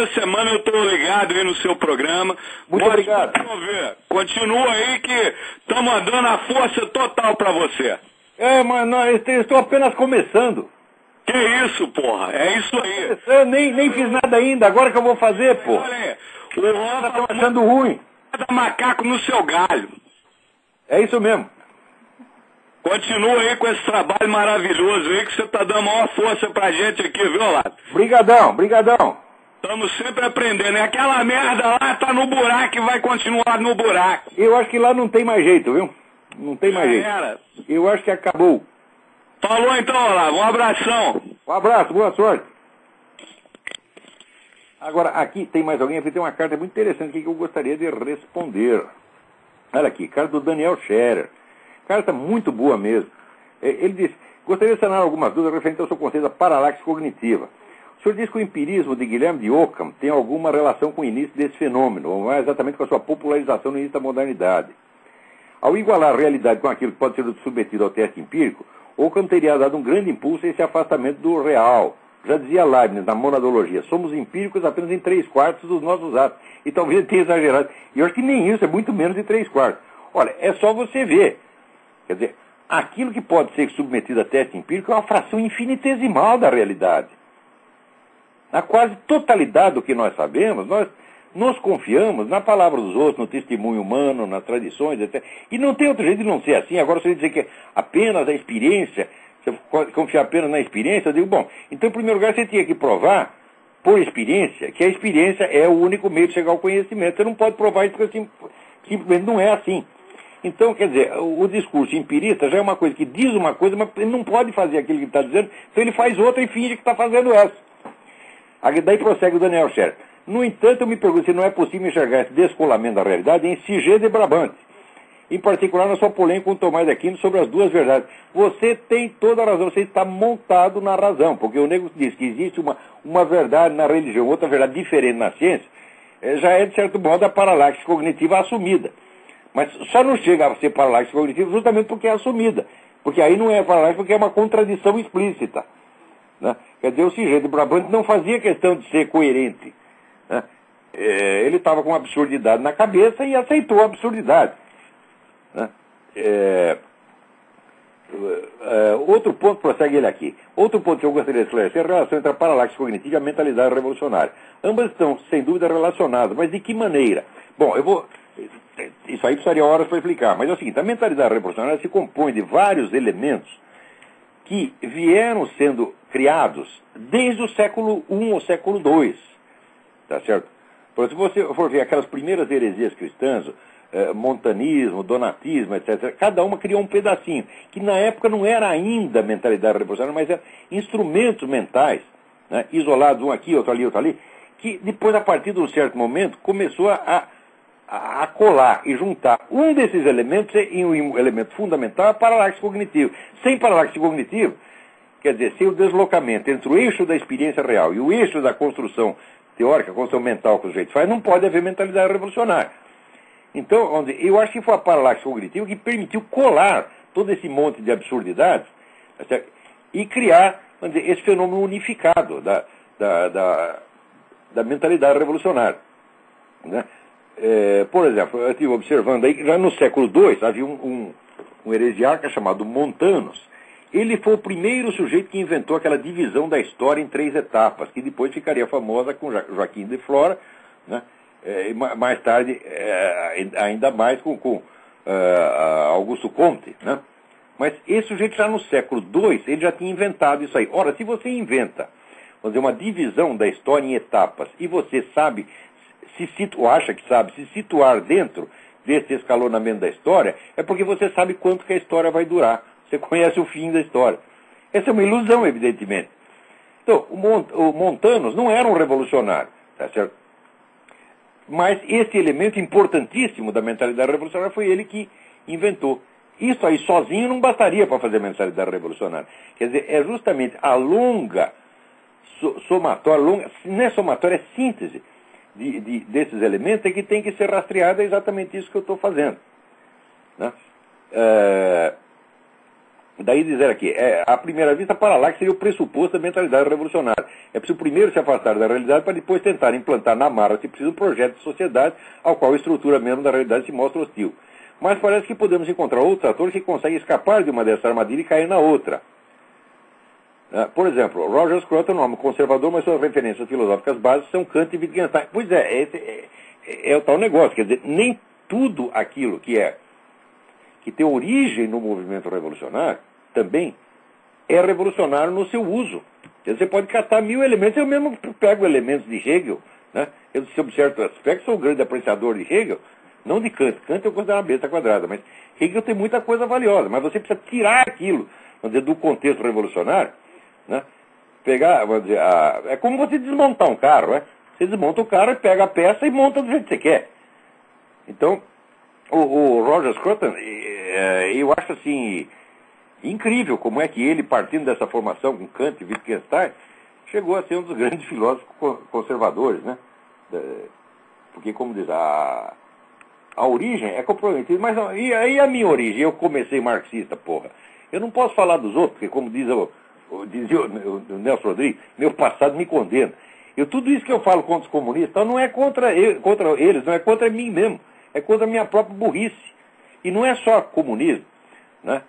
semana eu estou ligado aí no seu programa. Muito obrigado. Continua aí que estamos dando a força total para você. Mas eu estou apenas começando. Que isso, porra? É isso aí. Eu nem fiz nada ainda, agora que eu vou fazer, porra. Olha aí, o Ron Tá achando ruim. tá macaco no seu galho. É isso mesmo. Continua aí com esse trabalho maravilhoso aí que você tá dando a maior força pra gente aqui, viu, Lato? Brigadão. Estamos sempre aprendendo. E aquela merda lá tá no buraco e vai continuar no buraco. Eu acho que lá não tem mais jeito, viu? Não tem mais jeito. Era. Eu acho que acabou. Falou então, Olavo. Um abração. Um abraço, boa sorte. Agora, aqui tem mais alguém, aqui tem uma carta muito interessante aqui que eu gostaria de responder. Olha aqui, carta do Daniel Scherer. Carta muito boa mesmo. Ele diz, gostaria de sanar algumas dúvidas referentes ao seu conceito da paralaxe cognitiva. O senhor diz que o empirismo de Guilherme de Ockham tem alguma relação com o início desse fenômeno, ou mais exatamente com a sua popularização no início da modernidade. Ao igualar a realidade com aquilo que pode ser submetido ao teste empírico, Ockham teria dado um grande impulso a esse afastamento do real. Já dizia Leibniz na monadologia, somos empíricos apenas em 3/4 dos nossos atos. E talvez ele tenha exagerado. E eu acho que nem isso, é muito menos de 3/4. Olha, é só você ver. Quer dizer, aquilo que pode ser submetido a teste empírico é uma fração infinitesimal da realidade. Na quase totalidade do que nós sabemos, nós nos confiamos na palavra dos outros, no testemunho humano, nas tradições, etc. E não tem outro jeito de não ser assim. Agora, se você dizer que apenas a experiência, você confiar apenas na experiência, eu digo, bom, então, em primeiro lugar, você tinha que provar, por experiência, que a experiência é o único meio de chegar ao conhecimento. Você não pode provar isso porque simplesmente não é assim. Então, quer dizer, o discurso empirista já é uma coisa que diz uma coisa, mas ele não pode fazer aquilo que está dizendo, então ele faz outra e finge que está fazendo essa. Daí prossegue o Daniel Scherer. No entanto, eu me pergunto se não é possível enxergar esse descolamento da realidade em Sigé de Brabant, em particular na sua polêmica com o Tomás de Aquino sobre as duas verdades. Você tem toda a razão, você está montado na razão, porque o nego diz que existe uma verdade na religião, outra verdade diferente na ciência, já é, de certo modo, a paralaxe cognitiva assumida. Mas só não chega a ser paralaxe cognitiva justamente porque é assumida. Porque aí não é paralaxe, porque é uma contradição explícita. Né? Quer dizer, o Sigé de Brabant não fazia questão de ser coerente. Né? Ele estava com uma absurdidade na cabeça e aceitou a absurdidade. Né? Outro ponto, prossegue ele aqui. Outro ponto que eu gostaria de esclarecer é a relação entre a paralaxe cognitiva e a mentalidade revolucionária. Ambas estão, sem dúvida, relacionadas, mas de que maneira? Bom, isso aí precisaria horas para explicar, mas é o seguinte, a mentalidade revolucionária se compõe de vários elementos que vieram sendo criados desde o século I ou século II, tá certo? Por exemplo, se você for ver aquelas primeiras heresias cristãs, montanismo, donatismo, etc., cada uma criou um pedacinho, que na época não era ainda mentalidade revolucionária, mas eram instrumentos mentais, né, isolados, um aqui, outro ali, que depois, a partir de um certo momento, começou a colar e juntar um desses elementos em um elemento fundamental, a paralaxe cognitiva. Sem paralaxe cognitiva, quer dizer, sem o deslocamento entre o eixo da experiência real e o eixo da construção teórica, a construção mental que o sujeito faz, não pode haver mentalidade revolucionária. Então, eu acho que foi a paralaxe cognitiva que permitiu colar todo esse monte de absurdidades, certo? E criar, vamos dizer, esse fenômeno unificado da mentalidade revolucionária. Né? Por exemplo, eu estive observando aí, já no século II, havia um heresiarca chamado Montanus. Ele foi o primeiro sujeito que inventou aquela divisão da história em 3 etapas, que depois ficaria famosa com Joaquim de Flora, né? Mais tarde, ainda mais com Augusto Comte. Né? Mas esse sujeito já no século II, ele já tinha inventado isso aí. Ora, se você inventa, vamos dizer, uma divisão da história em etapas, e você sabe, acha que sabe se situar dentro desse escalonamento da história, é porque você sabe quanto que a história vai durar. Você conhece o fim da história. Essa é uma ilusão, evidentemente. Então, o Montanus não era um revolucionário, tá certo? Mas esse elemento importantíssimo da mentalidade revolucionária foi ele que inventou. Isso aí sozinho não bastaria para fazer a mentalidade revolucionária. Quer dizer, é justamente a longa somatória, não é somatória, é síntese desses elementos é que tem que ser rastreado, é exatamente isso que eu estou fazendo. Né? Daí dizer aqui, à primeira vista, para lá que seria o pressuposto da mentalidade revolucionária. É preciso primeiro se afastar da realidade para depois tentar implantar na marra, se preciso, um projeto de sociedade ao qual a estrutura mesmo da realidade se mostra hostil. Mas parece que podemos encontrar outros atores que conseguem escapar de uma dessa armadilha e cair na outra. Por exemplo, Roger Scruton é um homem conservador, mas suas referências filosóficas básicas são Kant e Wittgenstein. Pois é o tal negócio, quer dizer, nem tudo aquilo que tem origem no movimento revolucionário também é revolucionário no seu uso. Quer dizer, você pode catar 1000 elementos, eu mesmo pego elementos de Hegel, né? Eu, sob certo aspecto, sou um grande apreciador de Hegel, não de Kant. Kant eu considero uma besta quadrada, mas Hegel tem muita coisa valiosa, mas você precisa tirar aquilo, vamos dizer, do contexto revolucionário, né? Pegar, vamos dizer, é como você desmontar um carro, né? Você desmonta o carro e pega a peça e monta do jeito que você quer. Então, o Roger Scruton, eu acho assim, incrível como é que ele, partindo dessa formação com Kant e Wittgenstein, chegou a ser um dos grandes filósofos conservadores, né? Porque, como diz, a origem é comprometida, mas e aí a minha origem? Eu comecei marxista, porra. Eu não posso falar dos outros, porque, como dizia o Nelson Rodrigues, meu passado me condena. Tudo isso que eu falo contra os comunistas não é contra eles, não é contra mim mesmo, é contra a minha própria burrice. E não é só comunismo, né?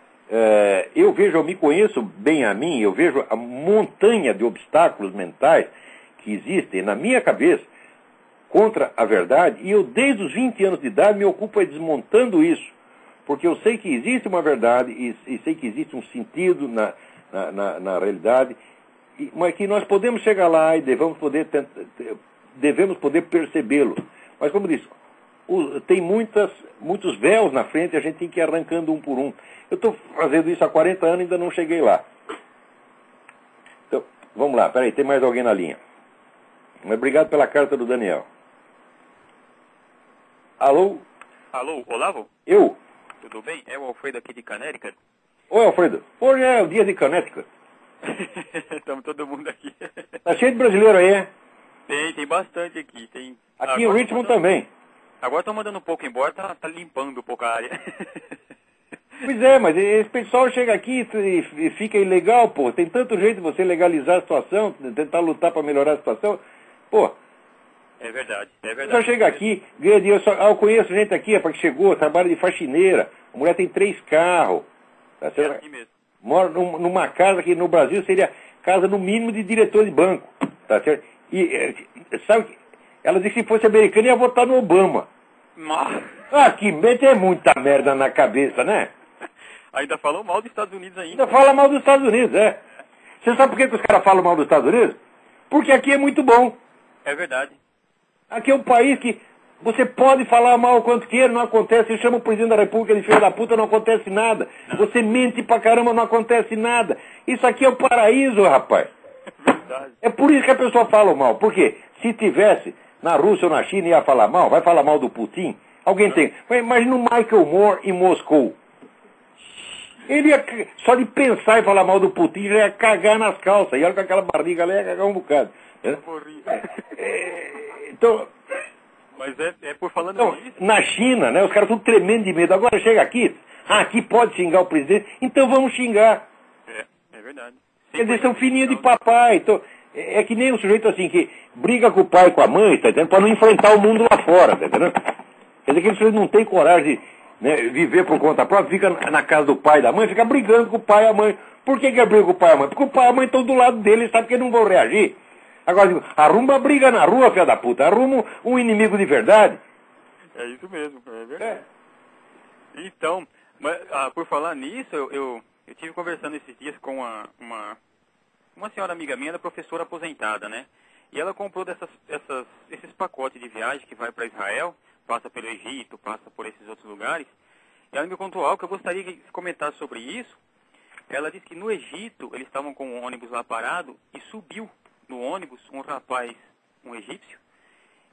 Eu me conheço bem a mim, eu vejo a montanha de obstáculos mentais que existem na minha cabeça contra a verdade, e eu desde os 20 anos de idade me ocupo desmontando isso, porque eu sei que existe uma verdade e sei que existe um sentido na realidade, mas que nós podemos chegar lá e devemos poder percebê-lo. Mas, como disse, tem muitos véus na frente, a gente tem que ir arrancando um por um. Eu estou fazendo isso há 40 anos e ainda não cheguei lá. Então, vamos lá, peraí, tem mais alguém na linha. Mas obrigado pela carta do Daniel. Alô? Alô, Olavo? Eu? Tudo bem? É o Alfredo aqui de Connecticut. Oi, Alfredo. Hoje é o dia de Connecticut. Estamos todo mundo aqui. Tá cheio de brasileiro aí, é? Tem bastante aqui. Aqui em Richmond também. Agora estão mandando um pouco embora, tá limpando um pouco a área. Pois é, mas esse pessoal chega aqui e fica ilegal, pô. Tem tanto jeito de você legalizar a situação, tentar lutar para melhorar a situação. Pô. É verdade. Só chega aqui, ganha dinheiro. Eu conheço gente aqui, que chegou, trabalha de faxineira. A mulher tem 3 carros. Tá certo? É assim mesmo. Mora numa casa que no Brasil seria casa no mínimo de diretor de banco. Tá certo? E sabe, ela disse que se fosse americana ia votar no Obama. Que mente é muita merda na cabeça, né? Ainda falou mal dos Estados Unidos ainda. Ainda fala mal dos Estados Unidos, é. Você sabe por que os caras falam mal dos Estados Unidos? Porque aqui é muito bom. É verdade. Aqui é um país que você pode falar mal o quanto queira, não acontece. Você chama o presidente da República de filho da puta, não acontece nada. Você mente pra caramba, não acontece nada. Isso aqui é o paraíso, rapaz. É verdade. É por isso que a pessoa fala mal. Por quê? Se tivesse na Rússia ou na China ia falar mal, vai falar mal do Putin? Alguém tem. Imagina o Michael Moore em Moscou. Ele ia, só de pensar em falar mal do Putin, já ia cagar nas calças. E olha com aquela barriga ali, ia cagar um bocado. Então... Mas é por falando nisso. Na China, né, os caras estão tremendo de medo. Agora chega aqui, aqui pode xingar o presidente, então vamos xingar. É verdade. Quer dizer, são filhinhos de papai. Então, é que nem um sujeito assim que briga com o pai e com a mãe, tá entendendo? Para não enfrentar o mundo lá fora, tá entendendo? Quer dizer que aquele sujeito não tem coragem de, né, viver por conta própria, fica na casa do pai e da mãe, fica brigando com o pai e a mãe. Por que briga com o pai e a mãe? Porque o pai e a mãe estão do lado dele, sabe que eles não vão reagir. Agora, arruma a briga na rua, filha da puta. Arruma um inimigo de verdade. É isso mesmo, é verdade. Então, mas, por falar nisso, eu tive conversando esses dias com uma senhora amiga minha, professora aposentada, né? E ela comprou esses pacotes de viagem que vai para Israel, passa pelo Egito, passa por esses outros lugares. E ela me contou algo que eu gostaria de comentar sobre isso. Ela disse que no Egito, eles estavam com um ônibus lá parado e subiu no ônibus um rapaz, um egípcio,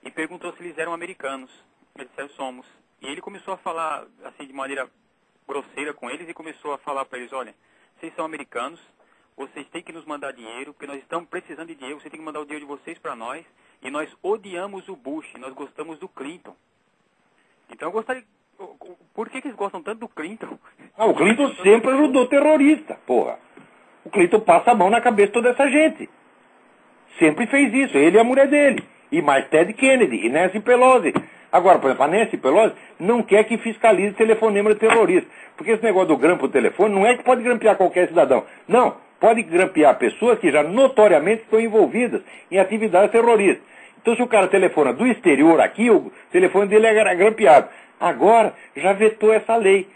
e perguntou se eles eram americanos. Eles disseram, somos. E ele começou a falar, assim, de maneira grosseira com eles, e começou a falar para eles, olha, vocês são americanos, vocês têm que nos mandar dinheiro, porque nós estamos precisando de dinheiro, vocês têm que mandar o dinheiro de vocês para nós, e nós odiamos o Bush, nós gostamos do Clinton. Então eu gostaria... Por que eles gostam tanto do Clinton? O Clinton sempre ajudou terrorista, porra. O Clinton passa a mão na cabeça de toda essa gente. Sempre fez isso, ele e a mulher dele. E mais Ted Kennedy e Nancy Pelosi. Agora, por exemplo, a Nancy Pelosi não quer que fiscalize telefonema de terrorista. Porque esse negócio do grampo do telefone não é que pode grampear qualquer cidadão. Não, pode grampear pessoas que já notoriamente estão envolvidas em atividades terroristas. Então, se o cara telefona do exterior aqui, o telefone dele é grampeado. Agora, já vetou essa lei.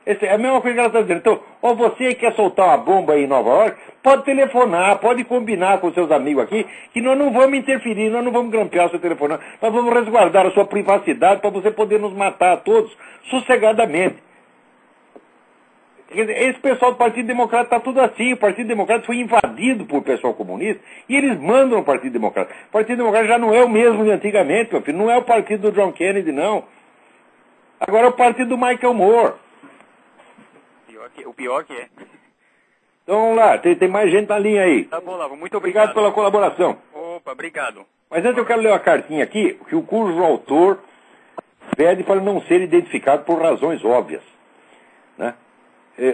É a mesma coisa que ela está dizendo. Então, você quer soltar uma bomba aí em Nova York, pode telefonar, pode combinar com seus amigos aqui, que nós não vamos interferir, nós não vamos grampear o seu telefone, nós vamos resguardar a sua privacidade para você poder nos matar a todos sossegadamente. Esse pessoal do Partido Democrata está tudo assim. O Partido Democrata foi invadido por pessoal comunista e eles mandam o Partido Democrata. O Partido Democrata já não é o mesmo de antigamente, meu filho. Não é o partido do John Kennedy, não. Agora é o partido do Michael Moore. O pior que é. Então vamos lá, tem mais gente na linha aí. Tá bom, Lavo, muito obrigado. Obrigado pela colaboração. Opa, obrigado. Mas antes eu quero ler uma cartinha aqui, cujo autor pede para não ser identificado por razões óbvias. Né?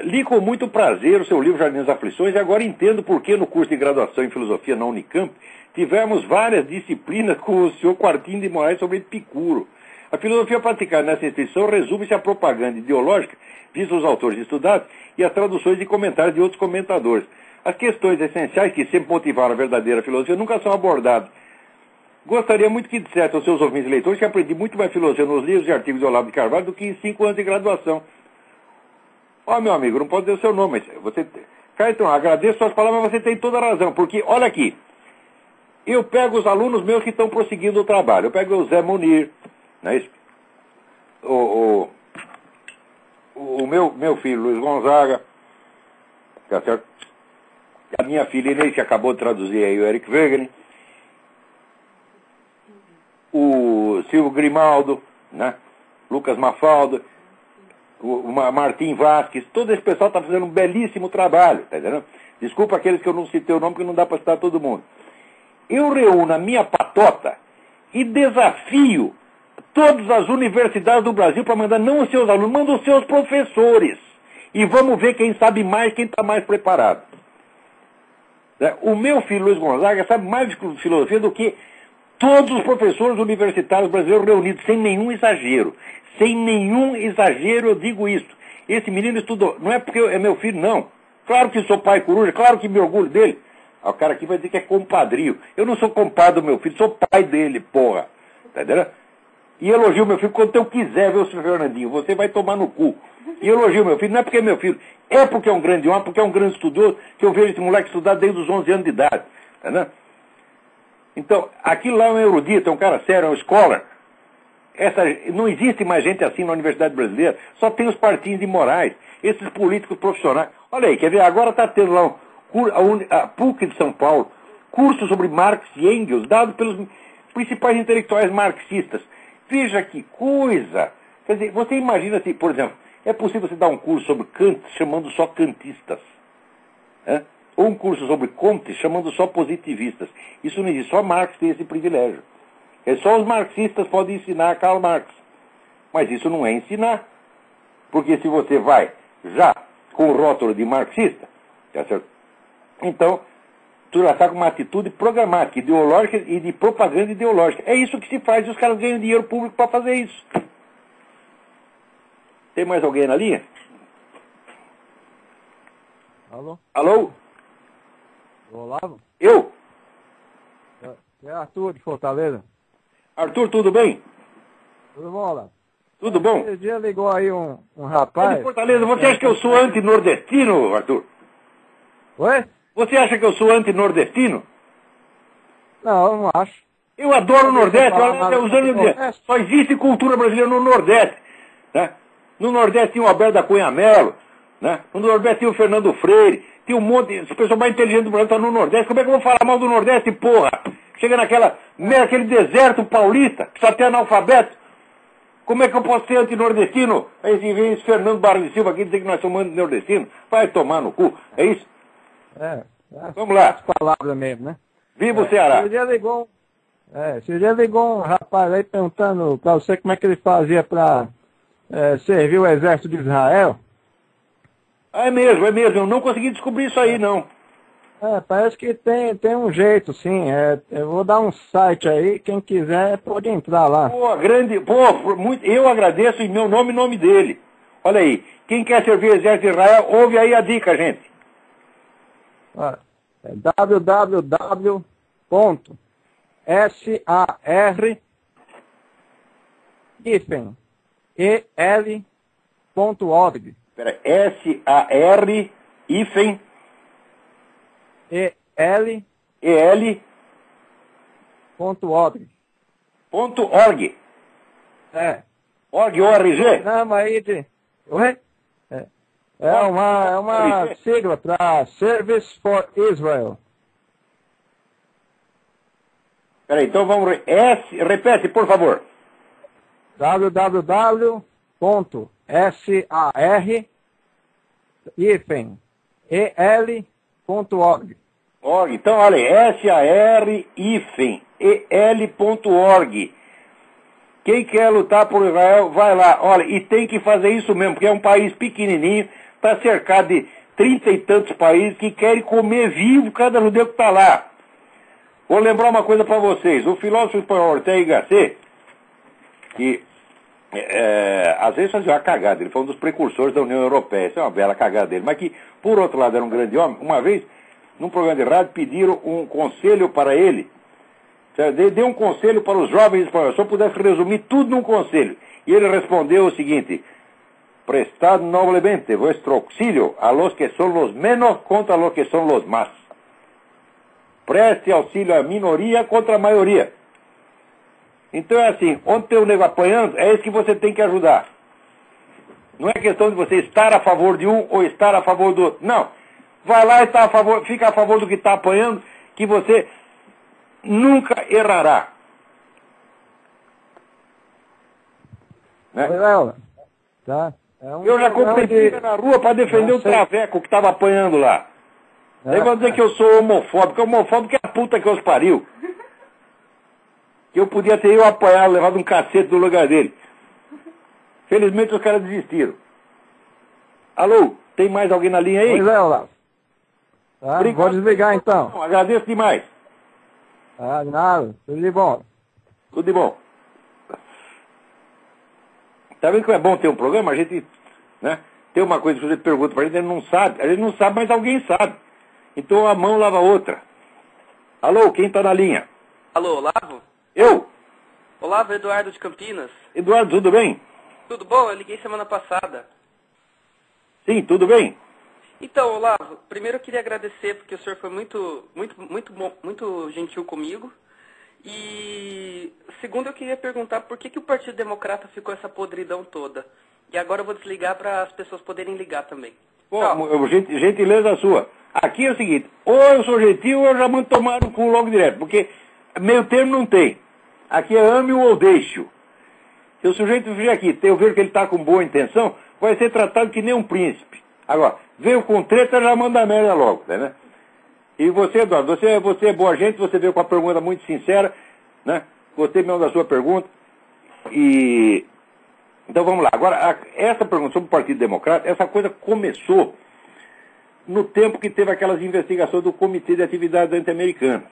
Li com muito prazer o seu livro Jardim das Aflições e agora entendo por que no curso de graduação em filosofia na Unicamp tivemos várias disciplinas com o senhor Quartinho de Moraes sobre Epicuro. A filosofia praticada nessa instituição resume-se à propaganda ideológica vista os autores estudados e as traduções e comentários de outros comentadores. As questões essenciais que sempre motivaram a verdadeira filosofia nunca são abordadas. Gostaria muito que dissesse aos seus ouvintes e leitores que aprendi muito mais filosofia nos livros e artigos de Olavo de Carvalho do que em 5 anos de graduação. Meu amigo, não pode dizer o seu nome, mas você... Caetano, agradeço suas palavras, mas você tem toda a razão, porque, olha aqui, eu pego os alunos meus que estão prosseguindo o trabalho, eu pego o Zé Munir, não é isso? O meu filho, Luiz Gonzaga, tá certo? A minha filha Inês, que acabou de traduzir aí o Eric Wegener, o Silvio Grimaldo, né? Lucas Mafalda, o Martim Vasquez, todo esse pessoal está fazendo um belíssimo trabalho, tá entendendo? Desculpa aqueles que eu não citei o nome, porque não dá para citar todo mundo. Eu reúno a minha patota e desafio todas as universidades do Brasil para mandar não os seus alunos, manda os seus professores. E vamos ver quem sabe mais, quem está mais preparado. O meu filho, Luiz Gonzaga, sabe mais de filosofia do que todos os professores universitários brasileiros reunidos, sem nenhum exagero. Sem nenhum exagero eu digo isso. Esse menino estudou, não é porque é meu filho, não. Claro que sou pai coruja, claro que me orgulho dele. O cara aqui vai dizer que é compadrio. Eu não sou compadre do meu filho, sou pai dele, porra. Tá entendendo? E elogio meu filho quando eu quiser, viu, senhor Fernandinho? Você vai tomar no cu. E elogio meu filho, não é porque é meu filho, é porque é um grande homem, porque é um grande estudioso, que eu vejo esse moleque estudar desde os 11 anos de idade. Tá entendendo? Então, aquilo lá é um erudito, é um cara sério, é um scholar. Não existe mais gente assim na Universidade Brasileira, só tem os Quartinhos de Moraes, esses políticos profissionais. Olha aí, quer ver, agora está tendo lá a PUC de São Paulo, curso sobre Marx e Engels, dado pelos principais intelectuais marxistas. Veja que coisa! Quer dizer, você imagina assim, por exemplo, é possível você dar um curso sobre Kant chamando só kantistas? Ou um curso sobre Comte chamando só positivistas? Isso não existe, só Marx tem esse privilégio. Só os marxistas podem ensinar Karl Marx. Mas isso não é ensinar. Porque se você vai já com o rótulo de marxista, tá certo? Então, tu já está com uma atitude programática, ideológica e de propaganda ideológica. É isso que se faz e os caras ganham dinheiro público para fazer isso. Tem mais alguém na linha? Alô? Alô? Olavo? Eu? É Arthur de Fortaleza. Arthur, tudo bem? Tudo bom, Olavo? Tudo bom? Esse dia ligou aí um rapaz... De Fortaleza, você acha que eu sou anti-nordestino, Arthur? Oi? Você acha que eu sou anti-nordestino? Não, eu não acho. Eu adoro o Nordeste. Só existe cultura brasileira no Nordeste. Né? No Nordeste tinha o Alberto da Cunha Mello. Né? No Nordeste tinha o Fernando Freire. Tinha um monte... As pessoas mais inteligentes do Brasil estão no Nordeste. Como é que eu vou falar mal do Nordeste, porra? Chega naquele deserto paulista, que só tem analfabeto. Como é que eu posso ser anti-nordestino? Aí vem esse Fernando Barra de Silva aqui dizer que nós somos anti-nordestinos. Vai tomar no cu. É isso? É. Vamos lá. As palavras mesmo, né? Viva o Ceará. Esse dia ligou Esse dia ligou um rapaz aí perguntando pra você como é que ele fazia pra servir o exército de Israel. É mesmo. Eu não consegui descobrir isso aí, não. Parece que tem um jeito, sim. Eu vou dar um site aí, quem quiser pode entrar lá. Eu agradeço em meu nome e nome dele. Olha aí, quem quer servir o exército de Israel, ouve aí a dica, gente. www.sar-el.org. Espera, S-A-R hífen E-L.org. .org. Org, O-R-G? Não, aí de... Oi? É uma sigla para Service for Israel. Peraí, então vamos... repete, por favor. www.sar-el.org. Então, olha aí, SAR-EL.org. Quem quer lutar por Israel, vai lá. Olha, e tem que fazer isso mesmo, porque é um país pequenininho, está cercado de 30 e tantos países que querem comer vivo cada judeu que está lá. Vou lembrar uma coisa para vocês. O filósofo espanhol Ortega y Gasset, que às vezes fazia uma cagada, ele foi um dos precursores da União Europeia, isso é uma bela cagada dele, mas que, por outro lado, era um grande homem. Uma vez, num programa de rádio, pediram um conselho para ele. Deu um conselho para os jovens espanhóis, se eu pudesse resumir tudo num conselho. E ele respondeu o seguinte: prestad noblemente vuestro auxilio a los que son los menos contra los que son los más. Preste auxílio à minoria contra a maioria. Então é assim, onde tem o nego apanhando, é isso que você tem que ajudar. Não é questão de você estar a favor de um ou estar a favor do outro. Não. Vai lá e fica a favor do que está apanhando, que você nunca errará. Né? Tá? Eu já comprei briga na rua para defender o traveco que estava apanhando lá. Aí vão dizer que eu sou homofóbico. Homofóbico é a puta que os pariu. Que eu podia ter apanhado, levado um cacete no lugar dele. Felizmente os caras desistiram. Alô, tem mais alguém na linha aí? Pois é, Olavo. Tá, vou desligar então. Não, agradeço demais. De nada, tudo de bom. Tudo de bom. Tá vendo que é bom ter um programa? A gente, né, tem uma coisa que você pergunta pra gente, a gente não sabe, mas alguém sabe. Então a mão lava a outra. Alô, quem tá na linha? Alô, Olavo? Eu? Olavo, Eduardo de Campinas. Eduardo, tudo bem? Tudo bom? Eu liguei semana passada. Sim, tudo bem. Então, Olavo, primeiro eu queria agradecer porque o senhor foi muito gentil comigo. E segundo eu queria perguntar por que o Partido Democrata ficou essa podridão toda. E agora eu vou desligar para as pessoas poderem ligar também. Bom, gentileza sua. Aqui é o seguinte, ou eu sou gentil ou eu já mando tomar no cu logo direto, porque meio termo não tem. Aqui é ame-o ou deixe-o. Se o sujeito vier aqui, eu vejo que ele está com boa intenção, vai ser tratado que nem um príncipe. Agora, veio com treta, já manda merda logo, né? E você, Eduardo, você é boa gente, você veio com uma pergunta muito sincera, né? Gostei mesmo da sua pergunta. Então vamos lá. Agora, essa pergunta sobre o Partido Democrata, essa coisa começou no tempo que teve aquelas investigações do Comitê de Atividades Anti-Americanas.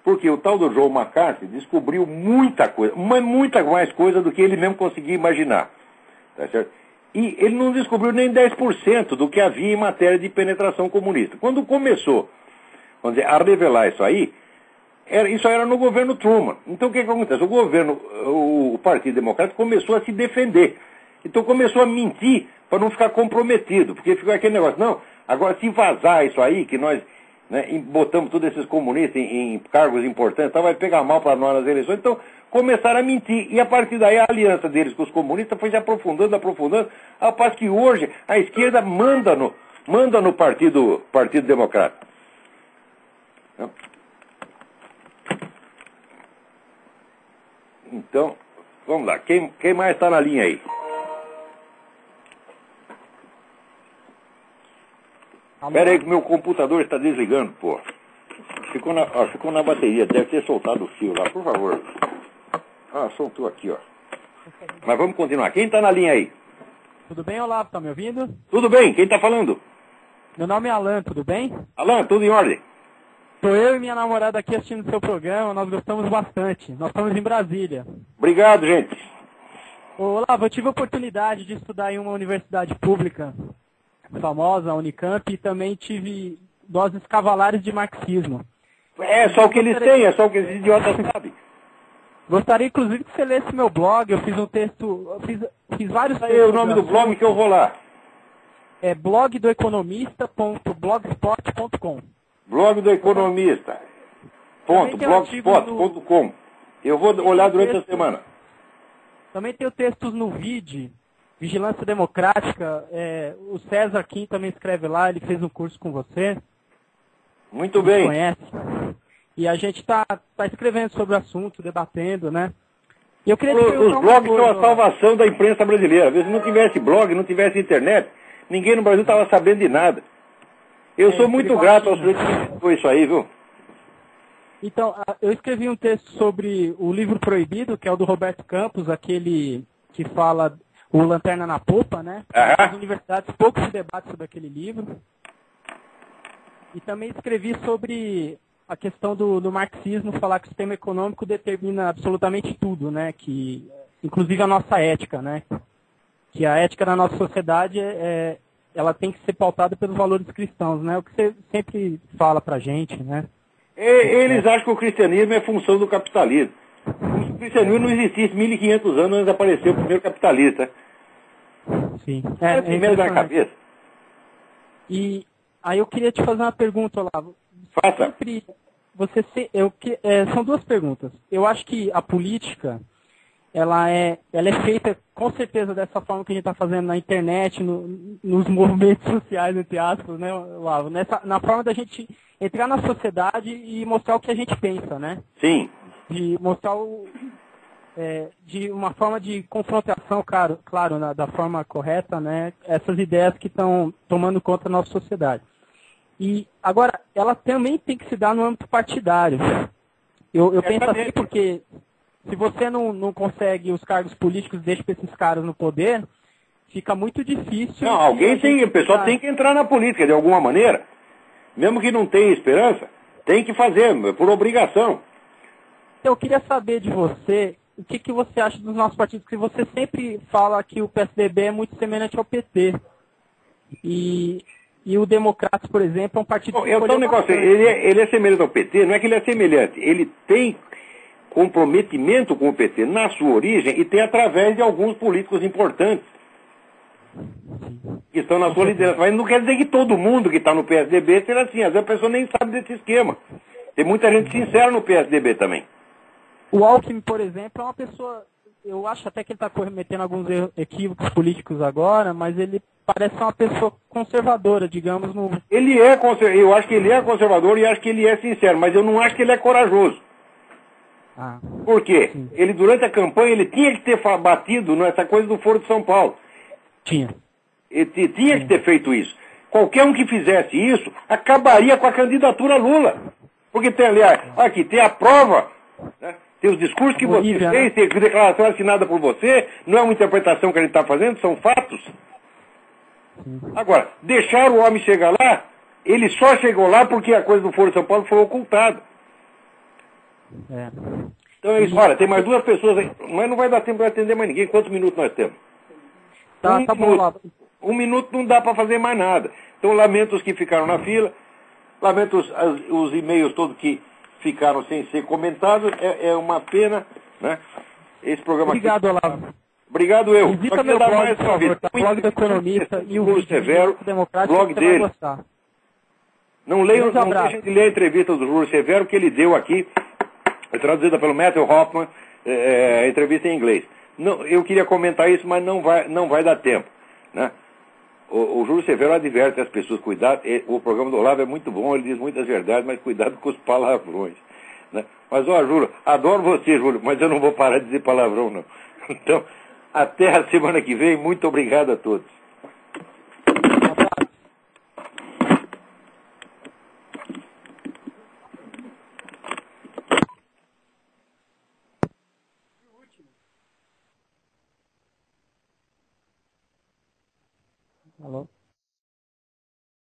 Porque o tal do Joe McCarthy descobriu muita coisa, muita mais coisa do que ele mesmo conseguia imaginar. Tá certo? E ele não descobriu nem 10% do que havia em matéria de penetração comunista. Quando começou, vamos dizer, a revelar isso aí, isso era no governo Truman. Então o que acontece? O Partido Democrata começou a se defender. Então começou a mentir para não ficar comprometido. Porque ficou aquele negócio, não, agora se vazar isso aí, que nós, né, botamos todos esses comunistas em cargos importantes, então vai pegar mal para nós nas eleições. Então começaram a mentir. E a partir daí a aliança deles com os comunistas foi se aprofundando, ao passo que hoje a esquerda manda no Partido Democrata. Então, vamos lá. Quem mais está na linha aí? Espera aí que meu computador está desligando, pô. ficou na bateria, deve ter soltado o fio lá, por favor. Soltou aqui, ó. Mas vamos continuar. Quem está na linha aí? Tudo bem, Olavo? Tá me ouvindo? Tudo bem, quem está falando? Meu nome é Alan, tudo bem? Alan, tudo em ordem? Sou eu e minha namorada aqui assistindo o seu programa, nós gostamos bastante. Nós estamos em Brasília. Obrigado, gente. Olavo, eu tive a oportunidade de estudar em uma universidade pública famosa, a Unicamp, e também tive doses cavalares de marxismo. É só o que eles têm, é só o que esses idiotas sabem. Gostaria, inclusive, que você lesse meu blog. Eu fiz um texto, fiz vários textos. Aí é o nome do blog que eu vou lá. É blogdoeconomista.blogspot.com. Blog do Economista. .blogspot.com. Eu vou olhar durante a semana. Também tenho textos no VID, Vigilância Democrática. O César Kim também escreve lá, ele fez um curso com você. Muito bem. Conhece. E a gente está escrevendo sobre o assunto, debatendo, né? E eu queria os blogs são a salvação da imprensa brasileira. Às vezes, se não tivesse blog, não tivesse internet, ninguém no Brasil estava sabendo de nada. Eu sou muito grato ao senhor que me explicou isso aí, viu? Então, eu escrevi um texto sobre o livro proibido, que é o do Roberto Campos, aquele que fala o Lanterna na Popa, né? Nas universidades pouco se debate sobre aquele livro. E também escrevi sobre a questão do marxismo, falar que o sistema econômico determina absolutamente tudo, né? Que, inclusive a nossa ética, né? Que a ética da nossa sociedade ela tem que ser pautada pelos valores cristãos, né? O que você sempre fala pra gente, né? Eles acham que o cristianismo é função do capitalismo. O cristianismo não existisse 1.500 anos antes de aparecer o primeiro capitalista. Sim. É primeiro da cabeça. E aí eu queria te fazer uma pergunta, Olavo. Faça. São duas perguntas. Eu acho que a política, ela é feita com certeza dessa forma que a gente está fazendo na internet, nos movimentos sociais, entre aspas, né, Olavo? Na forma da gente entrar na sociedade e mostrar o que a gente pensa, né? Sim. De mostrar de uma forma de confrontação, claro, da forma correta, né? Essas ideias que estão tomando conta da nossa sociedade. E agora, ela também tem que se dar no âmbito partidário. Eu penso assim porque se você não consegue os cargos políticos, deixa para esses caras no poder, fica muito difícil. Não, o pessoal tem que entrar na política de alguma maneira. Mesmo que não tenha esperança, tem que fazer, por obrigação. Eu queria saber de você, o que você acha dos nossos partidos, porque você sempre fala que o PSDB é muito semelhante ao PT. E o Democratas, por exemplo, é um partido que então, ele é semelhante ao PT, não é que ele é semelhante, ele tem comprometimento com o PT na sua origem e tem através de alguns políticos importantes que estão na sua liderança. Mas não quer dizer que todo mundo que está no PSDB seja assim. Às vezes a pessoa nem sabe desse esquema. Tem muita gente sincera no PSDB também. O Alckmin, por exemplo, é uma pessoa... Eu acho até que ele está cometendo alguns equívocos políticos agora, mas ele parece ser uma pessoa conservadora, digamos. Eu acho que ele é conservador e acho que ele é sincero, mas eu não acho que ele é corajoso. Por quê? Sim. Ele, durante a campanha, ele tinha que ter batido nessa coisa do Foro de São Paulo. Ele tinha que ter feito isso. Qualquer um que fizesse isso, acabaria com a candidatura Lula. Porque tem, aliás, aqui tem a prova, né? Tem os discursos que você fez, tem a declaração assinada por você, não é uma interpretação que a gente está fazendo, são fatos. Agora, deixar o homem chegar lá, ele só chegou lá porque a coisa do Foro de São Paulo foi ocultada. Então é isso. Olha, tem mais duas pessoas aí, mas não vai dar tempo de atender mais ninguém. Quantos minutos nós temos? Tá bom lá. 1 minuto não dá para fazer mais nada. Então lamento os que ficaram na fila, lamento os e-mails todos que ficaram sem ser comentados. É uma pena, né? Esse programa. Obrigado, Olavo. Obrigado eu. Visita meu blog, por favor, tá? Blog do Economista e o Júlio Severo, blog dele. Não deixem de ler a entrevista do Júlio Severo que ele deu aqui, traduzida pelo Matthew Hoffman, a entrevista em inglês. Não, eu queria comentar isso, mas não vai dar tempo, né? O Júlio Severo adverte as pessoas, cuidado, o programa do Olavo é muito bom, ele diz muitas verdades, mas cuidado com os palavrões, né? Mas, Júlio, adoro você, Júlio, mas eu não vou parar de dizer palavrão, não. Então, até a semana que vem, muito obrigado a todos.